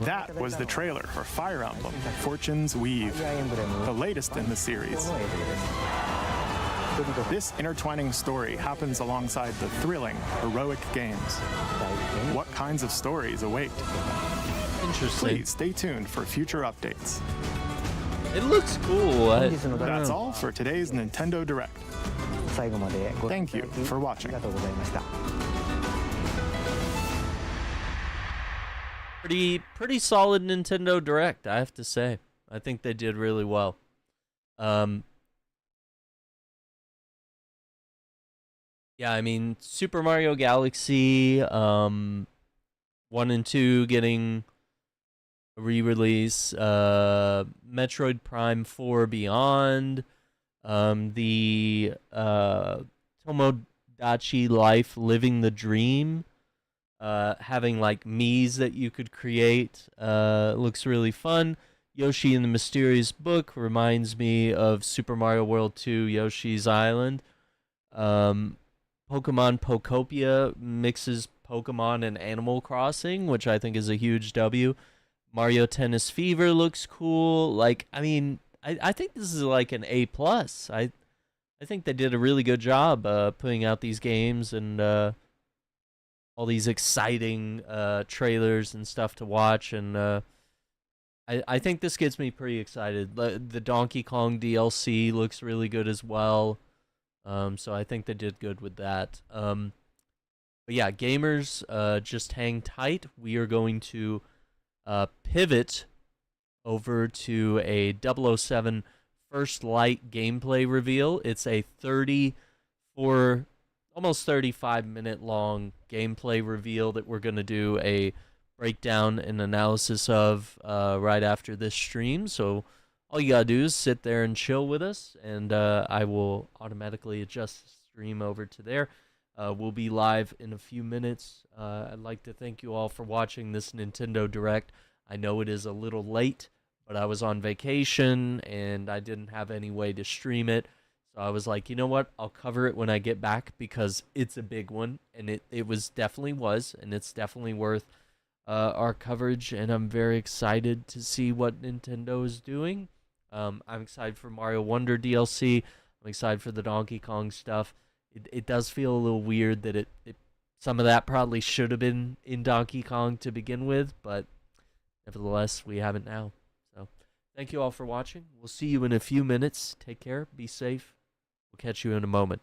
That was the trailer for Fire Emblem Fortune's Weave, the latest in the series. This intertwining story happens alongside the thrilling, heroic games. What kinds of stories await? Interesting. Please stay tuned for future updates. It looks cool. That's all for today's Nintendo Direct. Thank you for watching. Pretty solid Nintendo Direct, I have to say. I think they did really well. Yeah, I mean, Super Mario Galaxy 1 and 2 getting a re-release, Metroid Prime 4 Beyond, the Tomodachi Life Living the Dream, having like Miis that you could create, looks really fun. Yoshi and the Mysterious Book reminds me of Super Mario World 2 Yoshi's Island. Pokemon Pokopia mixes Pokemon and Animal Crossing, which I think is a huge W. Mario Tennis Fever looks cool. Like, I mean, I think this is like an A+. I think they did a really good job putting out these games and all these exciting trailers and stuff to watch. And I think this gets me pretty excited. The Donkey Kong DLC looks really good as well. So I think they did good with that. But yeah, gamers, just hang tight. We are going to pivot over to a 007 First Light gameplay reveal. It's a 34, almost 35-minute long gameplay reveal that we're going to do a breakdown and analysis of right after this stream. So all you gotta do is sit there and chill with us, and I will automatically adjust the stream over to there. We'll be live in a few minutes. I'd like to thank you all for watching this Nintendo Direct. I know it is a little late, but I was on vacation, and I didn't have any way to stream it. So I was like, you know what? I'll cover it when I get back, because it's a big one, and it definitely was, and it's definitely worth our coverage, and I'm very excited to see what Nintendo is doing. I'm excited for Mario Wonder DLC. I'm excited for the Donkey Kong stuff. It does feel a little weird that some of that probably should have been in Donkey Kong to begin with, but nevertheless, we have it now. So thank you all for watching. We'll see you in a few minutes. Take care. Be safe. We'll catch you in a moment.